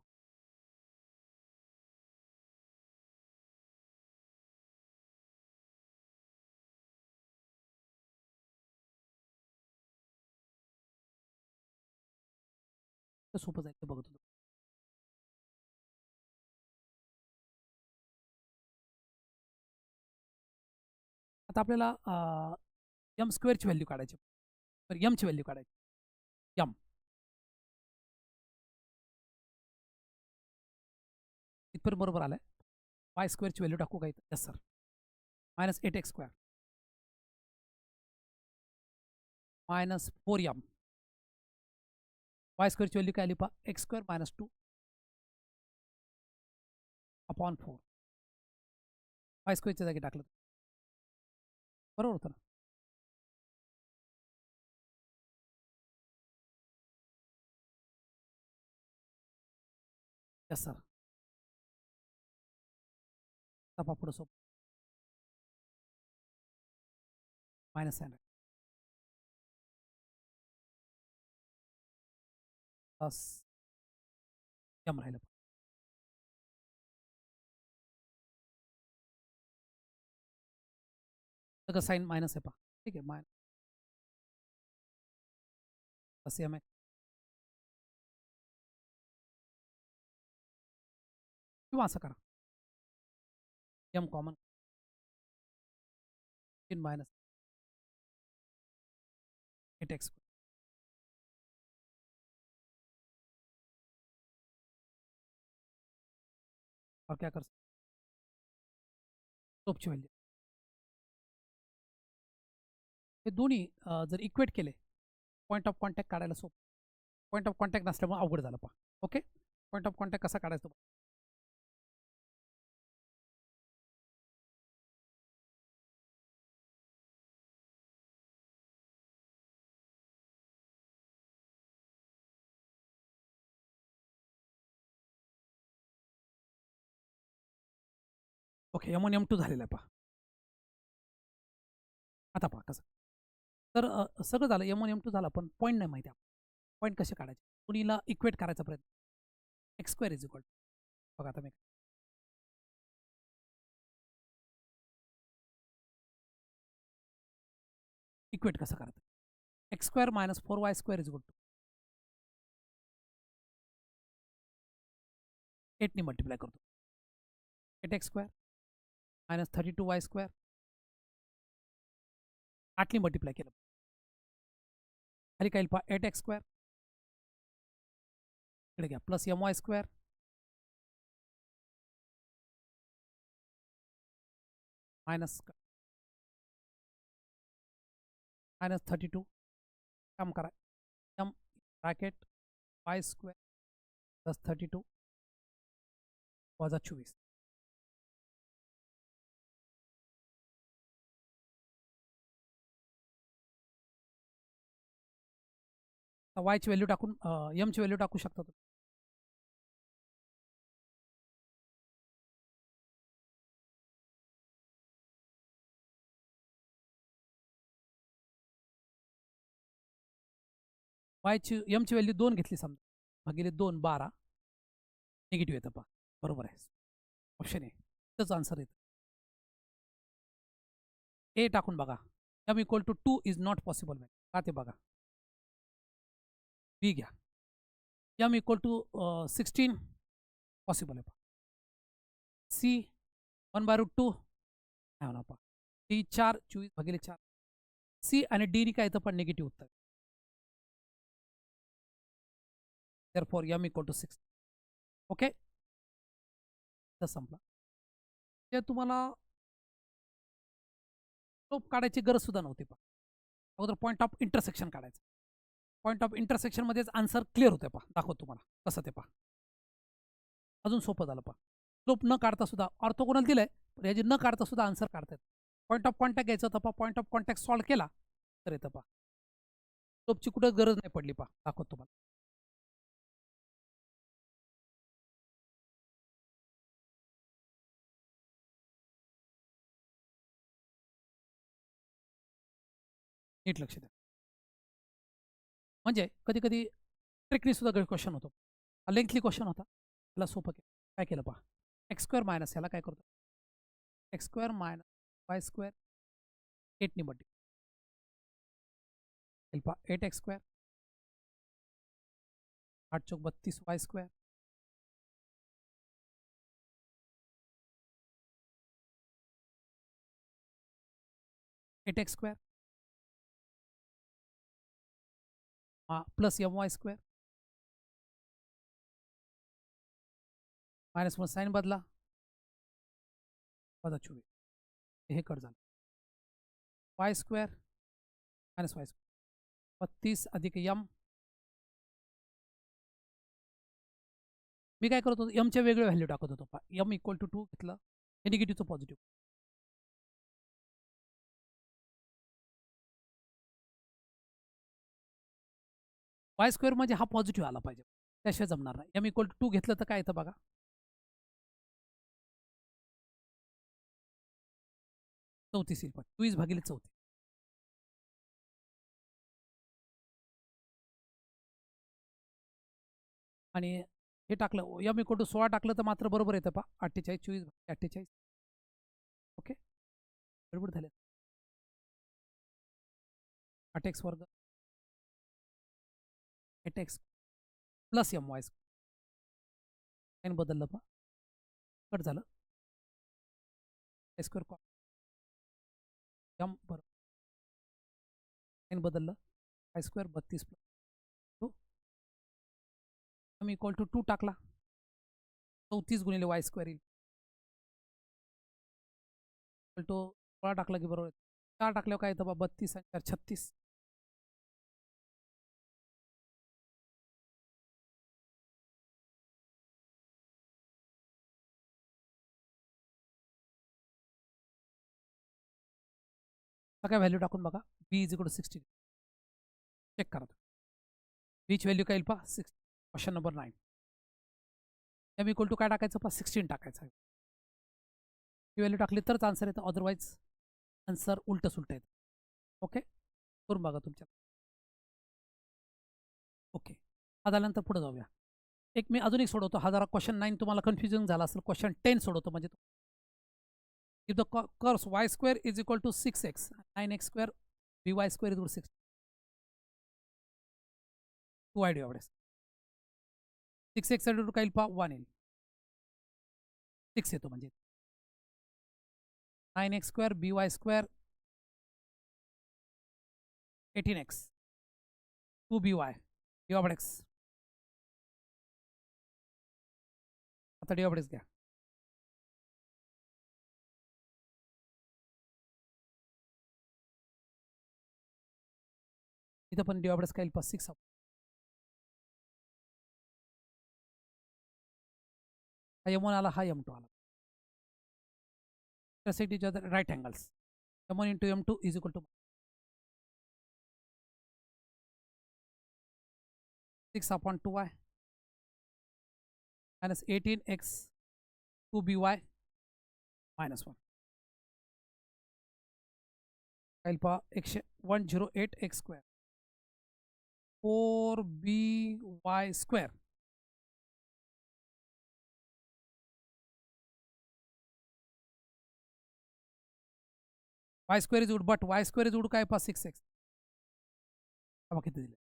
सोपं जाईल ते बघतो. आता आपल्याला m² ची व्हॅल्यू काढायची. तर m ची व्हॅल्यू काढायची. m इथपर्यंत बरोबर आलाय. y² ची व्हॅल्यू टाकू का इथं? Yes sir. -8x² -4m y² ची व्हॅल्यू काय आली पहा x² - 2/4 y² च्या जागी टाकलं बरोबर होतं ना. Yes sir. तपा पुढं सोप मायनस साइन प्लस एम राहिलं. सगळं साईन मायनस आहे पहा. ठीक आहे मायनस प्लस एम आहे किंवा असं करा M common in minus 8x और क्या कर सोपची व्हॅल्यू हे दोन्ही जर इक्वेट केले पॉईंट ऑफ कॉन्टॅक्ट काढायला सोप. पॉईंट ऑफ कॉन्टॅक्ट नसल्यामुळे अवघड झालं पहा. ओके पॉईंट ऑफ कॉन्टॅक्ट कसा काढायचा ओके M1 M2 झालेला आहे पहा. आता पहा कसं तर सगळं झालं M1 M2 झालं पण पॉईंट नाही माहिती. पॉईंट कसे काढायचे कुणीला इक्वेट करायचा प्रयत्न x² इज इक्वल बघा आता मी इक्वेट कसं करायचं x² - 4y² is equal to 8 ने मल्टिप्लाय करतो 8x² - 32y² 8 ने मल्टिप्लाय केलं खाली काय पहा 8x² इकडे घ्या प्लस my² मायनस -32 काम करा m ब्रॅकेट y² प्लस 32 वजा 24 y ची व्हॅल्यू टाकून m ची व्हॅल्यू टाकू शकता तुम्ही. m ची व्हॅल्यू 2 घेतली समजा भागिले 2 12 निगेटिव्ह येतं पहा बरोबर आहे. ऑप्शन ए इथंच आन्सर येतं. ए टाकून बघा m इक्वल टू 2 इज नॉट पॉसिबल का ते बघा. बी घ्या m इक्वल टू 16 पॉसिबल आहे पहा. सी 1/√2 काय होणार पहा डी 4 24/4 सी आणि डी काय येतं पण निगेटिव्ह उत्तर therefore m = 6 ओके तर संपला ते तुम्हाला स्लोप काढायची गरज सुद्धा नव्हती पहा अगोदर पॉईंट ऑफ इंटरसेक्शन काढायचं पॉईंट ऑफ इंटरसेक्शनमध्येच आन्सर क्लिअर होते पहा दाखवतो तुम्हाला कसं ते पहा अजून सोपं झालं पहा स्लोप न काढता सुद्धा ऑर्थोगोनल दिलंय पण याची न काढता सुद्धा आन्सर काढता येतं पॉईंट ऑफ कॉन्टॅक्ट घ्यायचं होतं पहा पॉईंट ऑफ कॉन्टॅक्ट सॉल्व्ह केला तर येतं पहा स्लोपची कुठं गरज नाही पडली पहा दाखवतो तुम्हाला नीट लक्ष द्या म्हणजे कधी कधी ट्रिकनी सुद्धा क्वेश्चन होतो लेंथली क्वेश्चन होता त्याला सोपं केलं काय केलं पहा x² मायनस याला काय करतो x² मायनस y² 8 मल्टी पहा 8x², 8 चौक 32 y², (8x²) plus my² minus मग साईन बदला वजा 24 हे कट झालं y² मायनस y² 32 अधिक m मी काय करत होतो एमचे वेगळे व्हॅल्यू टाकत होतो m = 2 घेतलं हे निगेटिव्हचं पॉझिटिव्ह y² म्हणजे हा पॉझिटिव्ह आला पाहिजे त्याशिवाय जमणार नाही m = 2 घेतलं तर काय येतं बघा 34 येईल 24/34 आणि हे टाकलं m = 16 टाकलं तर मात्र बरोबर येतं पहा 48 24/48 ओके बरोबर झाले 8x² 8x प्लस my² बदललं पहा कट झालं y² m बरोबर बदललं y² 32 प्लस m = 2 टाकला 34 गुणिले y² येईल 16 टाकला की बरोबर 4 टाकल्यावर काय येतं बा 32 आणि 4 36 काय व्हॅल्यू टाकून बघा b = 16 चेक करा बीची व्हॅल्यू काय येईल पहा 6 क्वेश्चन नंबर 9 m = काय टाकायचं पहा 16 टाकायचं ही व्हॅल्यू टाकली तरच आन्सर येतं अदरवाईज आन्सर उलटं सुलटं येतं ओके करून बघा तुमच्या ओके हा झाल्यानंतर पुढे जाऊया एक मी अजून एक सोडवतो हा जरा क्वेश्चन 9 तुम्हाला कन्फ्युजन झाला असेल क्वेश्चन 10 सोडवतो म्हणजे if the curves y² = 6x 9x² by² = 6 2y एवढेच 6x √ काय येईल पहा 1 येईल 6 येतो म्हणजे 9x² by² 18x 2by d/x आता d/x घ्या इथं पण d/x काय येईल पहा 6 हा m1 आला हा m2 आला intersect each other right angles m1 into m2 is equal to 6/2y minus 18x 2by minus 1 काय पहा 108x² 4by² y² is good but y² is good काय पहा 6x किती दिले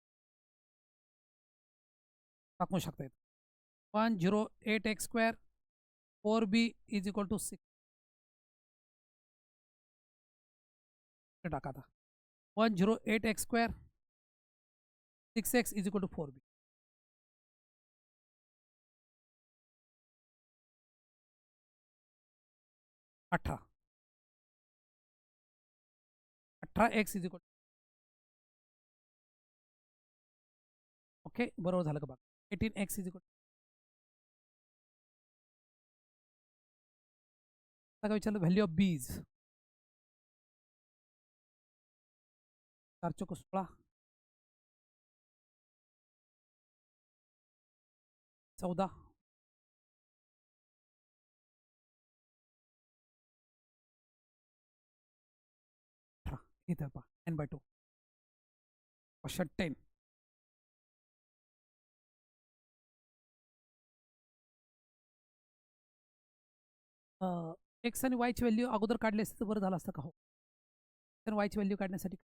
टाकू शकता 108x² 4b = 6 ते टाका आता 108x² 6x = 4b. 18 18x = okay बरोबर झालं का बघा. 18x = काय विचारलं व्हॅल्यू ऑफ बीज 4 चौक 16 14 इथं पहा n/2 क्वेश्चन 10. एक्स आणि वायची व्हॅल्यू अगोदर काढली असते तर बरं झालं असतं का? हो. तर वायची व्हॅल्यू काढण्यासाठी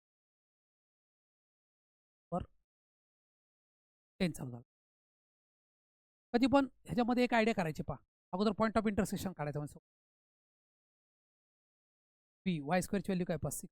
वर 10 चालू झालं. कधी पण ह्याच्यामध्ये एक आयडिया करायची पहा. अगोदर पॉईंट ऑफ इंटरसेक्शन काढायचं म्हणजे बी y² ची व्हॅल्यू काय 5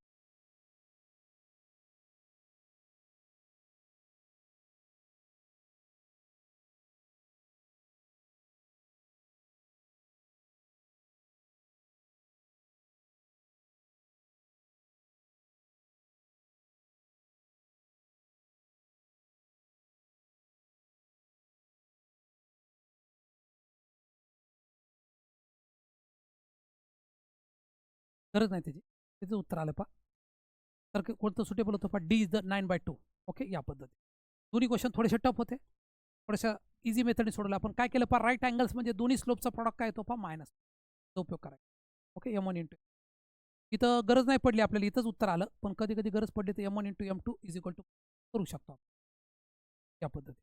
गरज नाही त्याची. त्याचं उत्तर आलं पहा. तर कोणतं सुटेबल होतं पहा. D is the 9/2. ओके या पद्धती. दोन्ही क्वेश्चन थोडेसे टफ होते. थोड्याशा इझी मेथडने सोडवलं. आपण काय केलं पहा राईट अँगल्स म्हणजे दोन्ही स्लोपचा प्रॉडक्ट काय येतो पहा मायनस. तो उपयोग करायचा. ओके m1 × इथं गरज नाही पडली आपल्याला इथंच उत्तर आलं. पण कधी कधी गरज पडली तर m1 × m2 = करू शकतो आपण या पद्धती.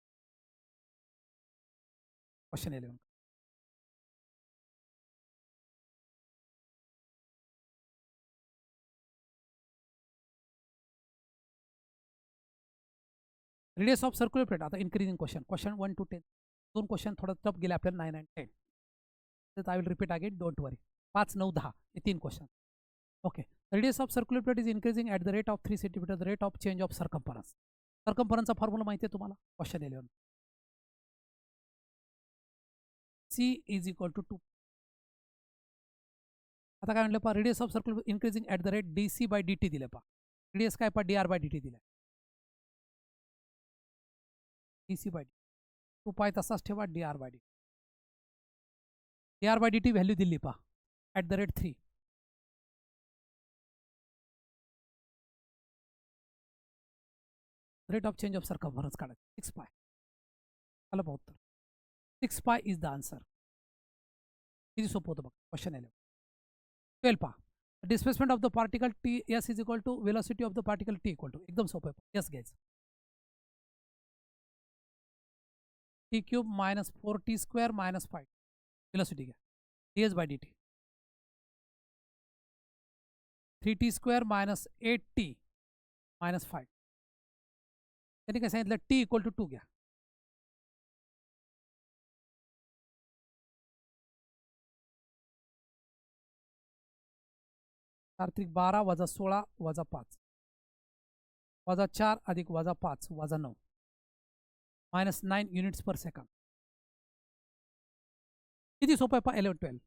Question 11. Radius of circular plate आता इन्क्रीजिंग क्वेश्चन 1 to 10. 2 क्वेश्चन थोडं टफ गेले आपल्याला 9 and 10. तर I will repeat again don't worry. 5, 9, 10 हे 3 question. Okay radius of circular plate is increasing at the rate of 3 cm the rate of change of circumference. सर्कम्फरन्सचा formula माहिती आहे तुम्हाला. Question 11. C = 2. आता काय म्हटलं पहा radius of circular increasing at the rate dc/dt दिलं पहा. रेडियस काय पहा dr/dt दिलं. dc/dt 2 पाय तसाच ठेवा dr/dt. dr/dt व्हॅल्यू दिली पहा at the rate 3. Rate of change of circumference काढायचं 6 पाय. आलं पहा उत्तर. 6 पाय इज द आन्सर. किती सोपं होतं बघा. क्वेश्चन 11. 12 पहा. Displacement of the particle T S is equal to velocity of the particle T equal to. एकदम सोपं आहे. एस घ्यायचं. t³ - 4t² - 5 वेलोसिटी घ्या. ds/dt 3t² - 8t - 5. त्यांनी काय सांगितलं t = 2 घ्या. कार्तिक 12 - 16 - 5 -4 + -5 -9 -9 युनिट्स पर सेकंड. किती सोपं आहे पहा 11, 12.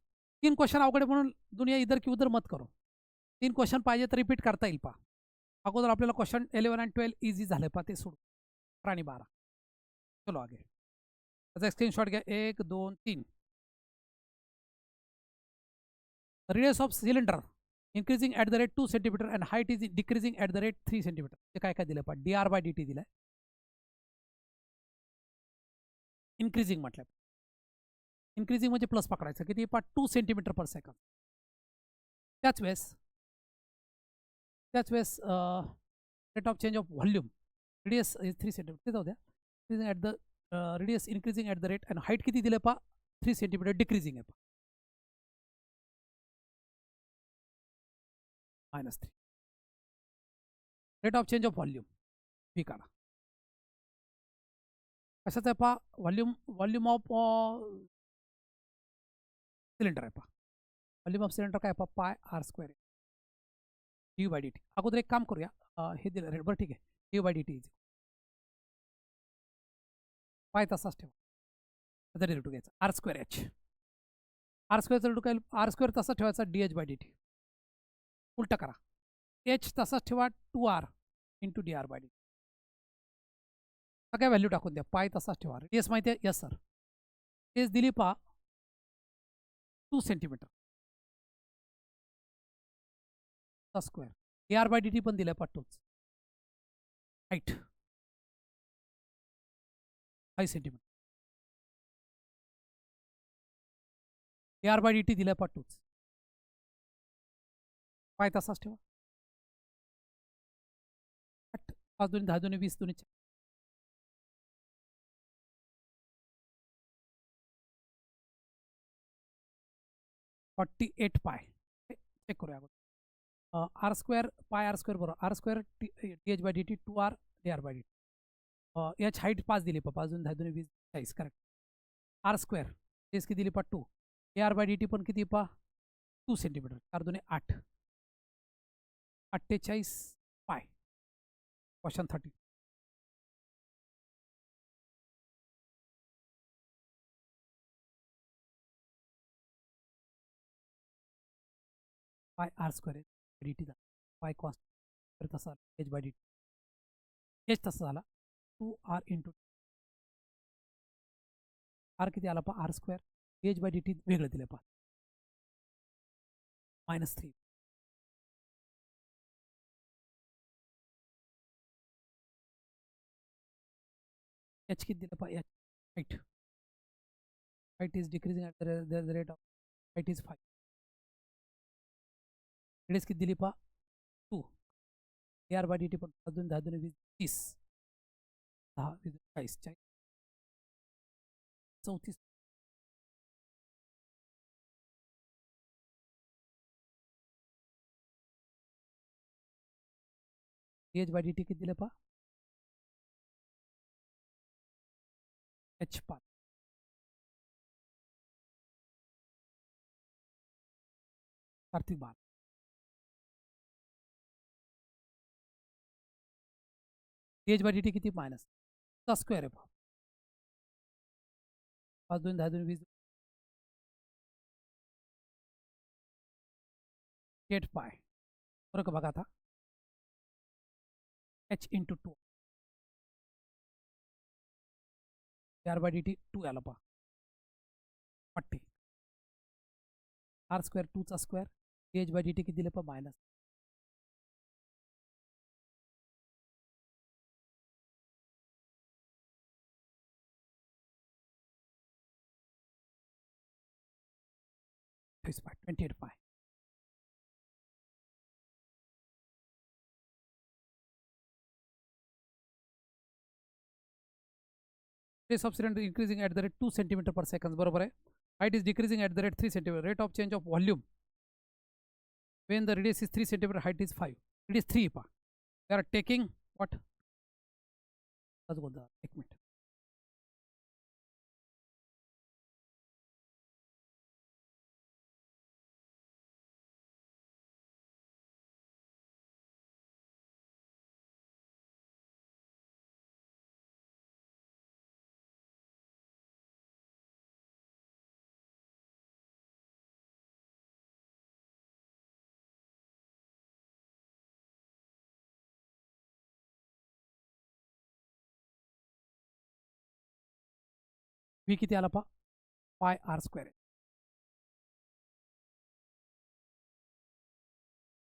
3 क्वेश्चन अवघड आहे म्हणून दुनिया इधर की उधर मत करो. 3 क्वेश्चन पाहिजे तर रिपीट करता येईल पहा. अगोदर आपल्याला क्वेश्चन 11 आणि 12 इझी झालं पहा ते सोडू. 11 आणि 12. चलो आगे. त्याचा स्क्रीनशॉट घ्या. 1, 2, 3. Radius of cylinder increasing at the rate 2 cm and height is decreasing at the rate 3 cm. ते काय काय दिलं पहा dr/dt दिलं. इन्क्रीजिंग म्हटलं. इन्क्रीजिंग म्हणजे प्लस पकडायचं किती पहा 2 cm पर सेकंड. त्याच वेळेस rate of change of volume radius is 3 cm. ते जाऊ द्या. At the radius increasing at the rate and height किती दिलं पहा 3 cm डिक्रीजिंग आहे पहा -3. Rate of change of volume बी काढा. कशाचं आहे पहा व्हॉल्यूम ऑफ सिलेंडर आहे पहा. व्हॉल्यूम ऑफ सिलेंडर काय पहा πr² आहे. D by D T. अगोदर एक काम करूया, हे दिलं रेड, बरं ठीक आहे. D by D t is pi तसाच ठेवा, त्याचा डेरिव्हेटिव्ह घ्यायचा आर स्क्वेअर एच. आर स्क्वेअरचा डेरिव्हेटिव्ह काय, आर स्क्वेअर तसाच ठेवायचा d H by D t. उलटा करा, एच तसाच ठेवा 2r into d R by d. सगळ्या व्हॅल्यू टाकून द्या, पाय तसाच ठेवा. रेडियस माहिती आहे, यस सर. रेडियस दिली पहा 2 centimetre square. D R by D T पण दिलाय पाठवूच. Height 5 centimetre. D R by D t दिलाय पाठवूच. पाय तसाच ठेवा. 5 2 10 2 20 2 48 पाय. चेक करूया अगोदर. R square pi R square बरोबर r square t h by D t 2r D R by D T. H height 5 दिली पा 5 2 10 2 20 40 करेक्ट. आर स्क्वेअर एस किती दिली पा 2. A R by D T पण किती पा 2 सेंटीमीटर. 4 2 8 48 पाय. क्वेश्चन 30. पाय आर स्क्वेअर डी टी झाला, पाय कॉन्स्टंट तसा H by D T. H तसा झाला 2r इंटू आर किती आला पा R square H by D T वेगळं दिलं पा -3. एच किती दिलं पा H height. Height is decreasing at the rate of height is 5. Radius किती दिली पा 2. A R by D T पण 5 2 10 2 20 30 10 20 40 34. एच बाय डी टी किती दिलं पा H 5. Kartik 12. H by D T किती मायनस चा स्क्वेअर आहे पहा 5 2 10 2 20 8 पाय. बरं का बघा आता H into 2 R by D T 2 आला पहा 40. आर स्क्वेअर 2 चा square H by D T किती दिलं पहा मायनस. पाय 28 पाय. Rate of cylinder increasing at the rate 2 centimeter per second. बरोबर आहे. Height is decreasing at the rate 3 centimeter. Rate of change of volume when the radius is 3 centimeter, height is 5. Radius 3 पहा. We are taking what? एक मिनिट. V किती आला पहा pi R square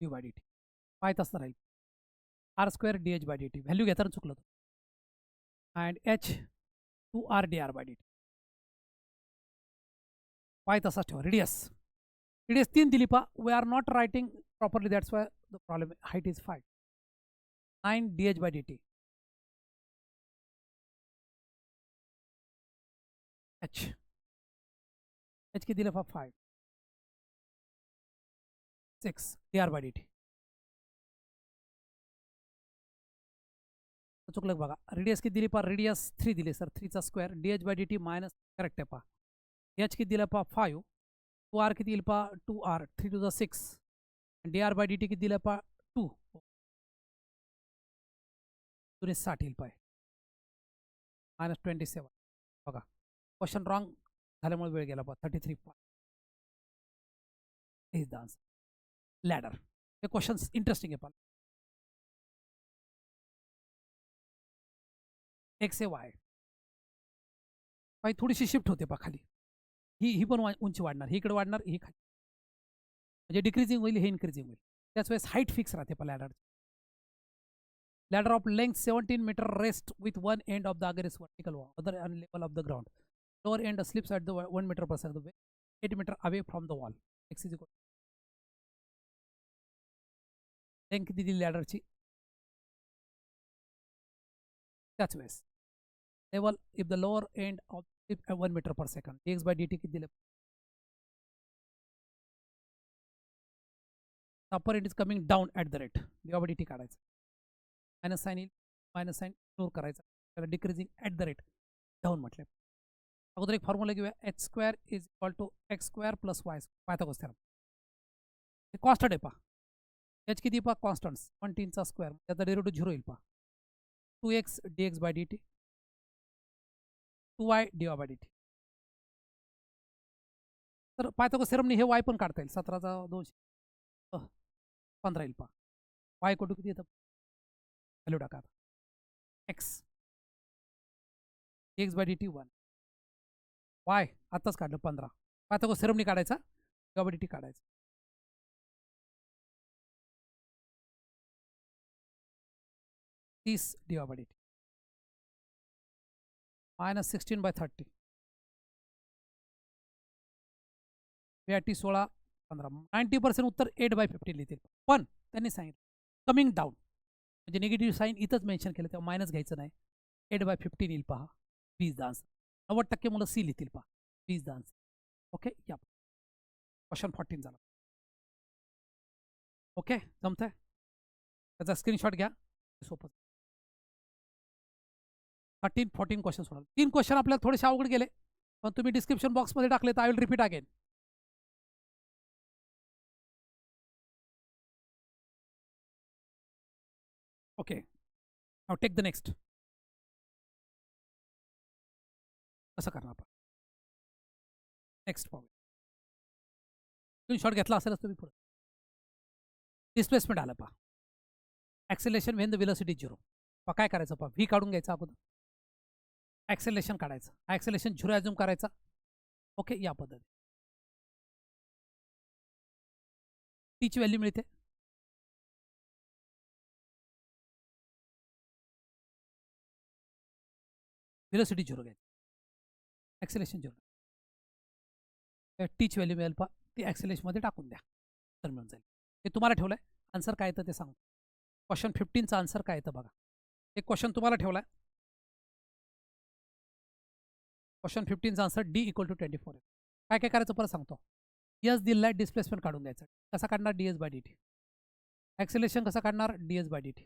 D by D T. Pi तसं राहील R square D H by D T. Value घेताना चुकलं and H 2r D R by D T. Pi तसाच ठेवा. रेडियस 3 दिली पहा. We are not writing properly, that's why the problem. Height is 5. 9 D H by D T. H किती दिलं पहा 5 6 D R by D T. चुकलं बघा. Radius किती दिली पहा रेडियस 3 दिले सर 3 चा square D H by D T minus correct आहे पहा. एच किती दिलं पहा 5. 2r किती येईल पहा 2r 3 to the 6. D R by D T किती दिलं पहा 2. तुम्ही 60 येईल पाय -27 बघा क्वेश्चन रॉंग झाल्यामुळे वेळ गेला बघा 33 इज द आन्सर लॅडर हे क्वेश्चन इंटरेस्टिंग आहे पण एक्स ए वाय पाय थोडीशी शिफ्ट होते पा खाली ही पण उंची वाढणार ही इकडे वाढणार ही खाली म्हणजे डिक्रीजिंग होईल हे इन्क्रीजिंग होईल त्याच वेळेस हाईट फिक्स राहते पा ladder ladder of length 17 meter rests with one end of the other is vertical wall, other level of the ground. Lower end slips at the 1 meter per second, 8 meter away from the wall. X is equal. Length दिली ladder ची त्याच वेळेस level if the lower end of slip at 1 meter per second, dx by dt किती दिले upper end is coming down at the rate dy by dt काढायचं minus sign येईल minus sign ignore करायचा त्याला decreasing at the rate down म्हटले अगोदर एक formula घेऊया h square is equal to x square plus y Pythagoras theorem हे constant आहे पा एच किती पा कॉन्स्टंट्स 1 स्क्वेअर त्याचा डेरिव्हेटिव्ह 0 येईल पा 2x dx by dt 2y dy by dt तर पायथागोरस थेरमने हे वाय पण काढता येईल 17/215 येईल पा वाय कोटू किती येतं व्हॅल्यू टाका x x by D t 1 y आत्ताच काढलं 15 पायथागोरस थेरमने काढायचा डी बाय डी टी काढायचा 30 d by D t -16/30 t 16 15 90% उत्तर 8/15 लिहितील पण त्यांनी सांगितलं कमिंग डाऊन म्हणजे निगेटिव्ह साईन इथंच मेन्शन केलं तेव्हा मायनस घ्यायचं नाही 8/15 येईल पहा 20 द आन्सर 90% मुलं सी लिहितील पहा 20 द आन्सर ओके या क्वेश्चन 14 झाला ओके जमतंय त्याचा स्क्रीनशॉट घ्या सोपं 13-14 क्वेश्चन सोडा 3 क्वेश्चन आपल्याला थोडेसे अवघड गेले पण तुम्ही डिस्क्रिप्शन बॉक्समध्ये टाकले तर I will repeat again okay now take the next कसं करणार आपण नेक्स्ट पाहूया स्क्रीनशॉट घेतला असेलच तुम्ही पुढे डिस्प्लेसमेंट आलं पहा ॲक्सेलेशन व्हेन द वेलोसिटी 0 पहा काय करायचं पहा व्ही काढून घ्यायचं अगोदर ॲक्सेलेशन काढायचं ॲक्सेलेशन 0 ॲझ्युम करायचा ओके या पद्धती टीची व्हॅल्यू मिळते वेलोसिटी 0 घ्यायची ॲक्सेलेशन 0 टीच व्हॅल्यू मिळेल पहा ती ॲक्सेलेशनमध्ये टाकून द्या तर मिळून जाईल हे तुम्हाला ठेवलं आहे आन्सर काय येतं ते सांगू क्वेश्चन 15चा आन्सर काय येतं बघा एक क्वेश्चन तुम्हाला ठेवला आहे क्वेश्चन 15चा आन्सर डी इक्वल टू 24 आहे काय काय करायचं परत सांगतो यस दिला आहे डिस्प्लेसमेंट काढून द्यायचं कसा काढणार d s by D t acceleration कसं काढणार d s by D t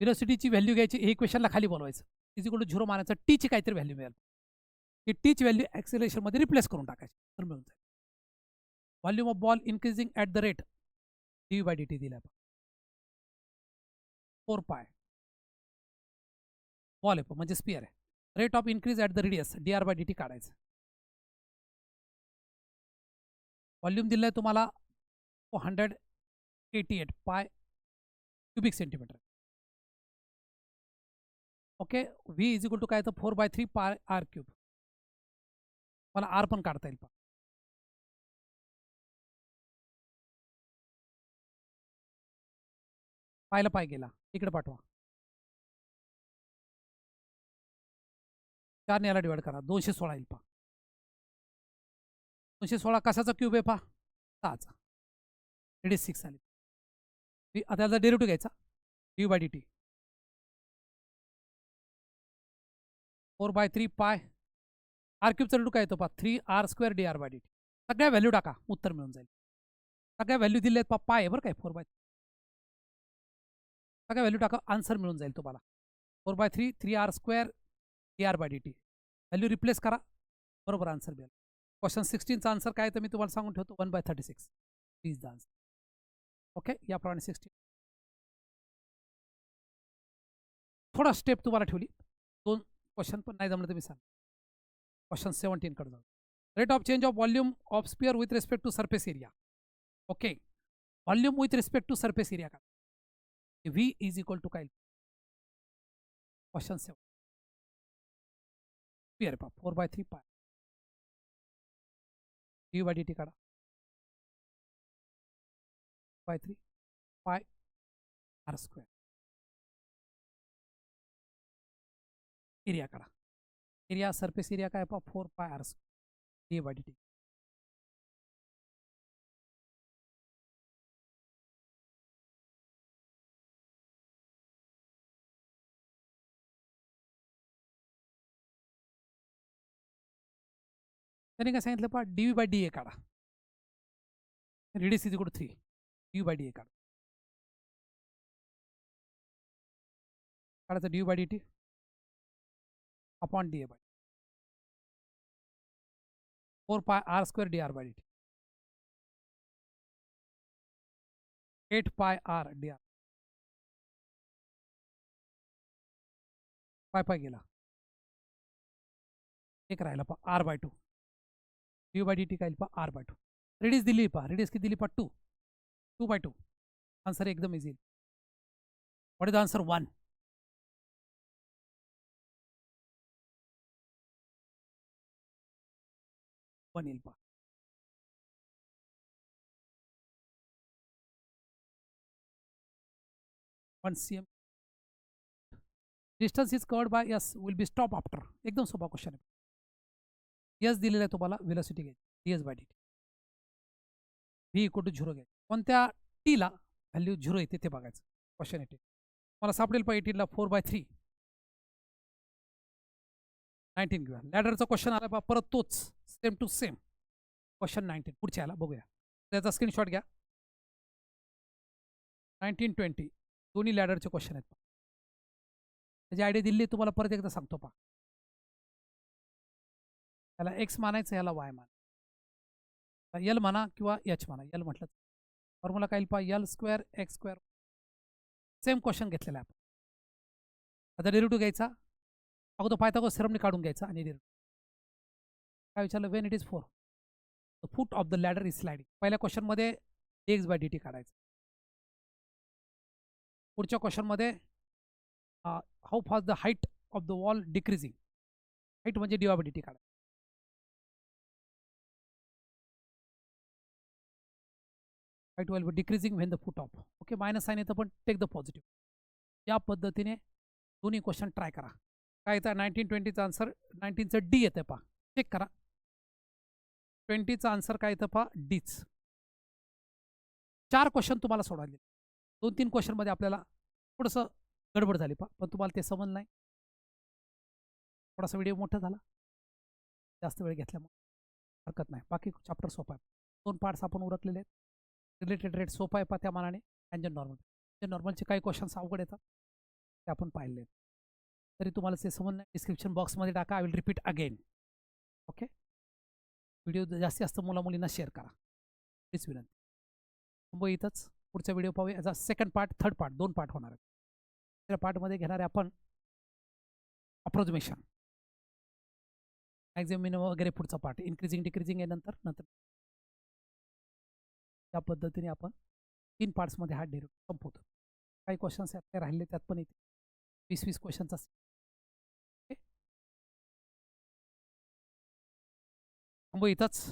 वेलोसिटीची व्हॅल्यू घ्यायची हे इक्वेशनला खाली बोलवायचं इज इक्वल टू 0 मानायचं टीची काहीतरी व्हॅल्यू मिळेल ही टीच व्हॅल्यू ॲक्सेलेशनमध्ये रिप्लेस करून टाकायची तर मिळून जाईल volume of ball increasing at the rate d by D t दिला 4 पाय बॉल आहे म्हणजे स्पिअर आहे rate of increase at the radius d R by D t काढायचं व्हॉल्यूम दिलं आहे तुम्हाला 488 pi cubic centimetre okay v is equal to काय तर 4/3 पाय आर क्यूब मला आर पण काढता येईल पायला पाय गेला इकडे पाठवा 4 ने याला डिवाइड करा 216 येईल पहा 216 कशाचा क्यूब आहे पहा 6चा रेडियस 6 आली आता याचा डेरिव्हेटिव्ह घ्यायचा D by D T 4/3 pi R क्यूबचा derivative काय येतो पहा 3r² d R by D t सगळ्या व्हॅल्यू टाका उत्तर मिळून जाईल सगळ्या व्हॅल्यू दिले आहेत पहा पाय आहे बरं काय 4/3 सगळ्या व्हॅल्यू टाका आन्सर मिळून जाईल तुम्हाला 4/3 3r² d R by D T value replace करा बरोबर आन्सर मिळेल क्वेश्चन 16चा आन्सर काय तर मी तुम्हाला सांगून ठेवतो 1/36 प्लीज द आन्सर ओके याप्रमाणे 16 थोडा स्टेप तुम्हाला ठेवली, 2 क्वेश्चन पण नाही जमलं तर मी सांग. क्वेश्चन 17 कडे जाऊ. Rate of change of volume of sphere with respect to surface area. Okay, volume with respect to surface area का व्ही इज इक्वल टू काय? क्वेश्चन 7 स्पियर पा 4/3 पाय डी बाय डी टी काढा 4/3 पाय आर स्क्वेअर. एरिया काढा. Area surface area काय पा 4 pi R square D by D t. त्याने काय सांगितलं पा डी बाय डी ए काढा. Radius is equal to 3 d by d a काढा. काढायचं d by D t upon d a by 4 pi R square d R by D t 8 pi R D R पाय पाय गेला, एक राहिला पा r by 2 d by D t काय पा आर बाय 2. रेडियस दिली पा, रेडियस किती दिली पा 2 बाय 2. आन्सर एकदम easy. What is the answer? 1. येईल पा. cm distance is covered by S will be stop after. एकदम सोपा क्वेश्चन आहे. एस दिलेला आहे तुम्हाला, व्हेलॉसिटी घ्यायची d s by D t. V equal to 0 घ्यायची. कोणत्या टीला व्हॅल्यू 0 येते ते बघायचं. क्वेश्चन 18 मला सापडेल पा 18ला 4/3 19 घेऊया. लॅडरचा क्वेश्चन आला पा परत तोच सेम टू सेम क्वेश्चन 19. पुढच्या याला बघूया, त्याचा स्क्रीनशॉट घ्या. 19-20 दोन्ही लॅडरचे क्वेश्चन आहेत. त्याची आयडिया दिली तुम्हाला परत एकदा सांगतो पा. याला एक्स मानायचं, याला वाय मानायचं. यल म्हणा किंवा एच म्हणा. यल म्हटलं फॉर्म्युला काय पा L square x square. Same question घेतलेला आहे आपण. आता डेरिव्हेटिव्ह घ्यायचा, अगोदर पायथागोरस थेरमने काढून घ्यायचा आणि डेरिव्हेटिव्ह काय विचारलं when it is 4 the foot of the ladder is sliding. पहिल्या क्वेश्चनमध्ये एक्स बाय डी टी काढायचं. पुढच्या क्वेश्चनमध्ये how fast the height of the wall decreasing. Height म्हणजे डी बाय डी टी काढायचं. Height will be decreasing when the foot of. Okay, minus sign येतं पण take the positive. या पद्धतीने दोन्ही क्वेश्चन ट्राय करा. काय येतं 19-20चा आन्सर. 19चं डी येतं पा, चेक करा. 20चा आन्सर काय येतं पा डीच. 4 क्वेश्चन तुम्हाला सोडवले. 2-3 क्वेश्चनमध्ये आपल्याला थोडंसं गडबड झाली पा, पण तुम्हाला ते समजलं नाही. थोडासा व्हिडिओ मोठा झाला, जास्त वेळ घेतल्यामुळे हरकत नाही. बाकी चॅप्टर सोपा आहे. 2 पार्ट्स आपण उरकलेले आहेत. रिलेटेड रेट सोपा आहे पा त्या मानाने. टँजंट नॉर्मल, टँजंट नॉर्मलचे काही क्वेश्चन्स अवघड येतात ते आपण पाहिले. तरी तुम्हाला ते समजलं नाही, डिस्क्रिप्शन बॉक्समध्ये टाका. I will repeat again. Okay, video जास्तीत जास्त मुलामुलींना शेअर करा प्लीज विनंती. थांबू इथंच. पुढचा व्हिडिओ पाहूया. याचा second part, third part, 2 part होणार आहेत. त्या पार्टमध्ये घेणारे आपण अप्रोक्सिमेशन, मॅक्झिमम मिनिमम वगैरे पुढचा पार्ट. इन्क्रीजिंग डिक्रीजिंग आहे नंतर त्या पद्धतीने आपण 3 पार्ट्समध्ये हा डेरिव्हेटिव्ह संपवतो. काही क्वेश्चन्स आपले राहिले त्यात पण येते 20-20 क्वेश्चनचा. थांबू इथंच.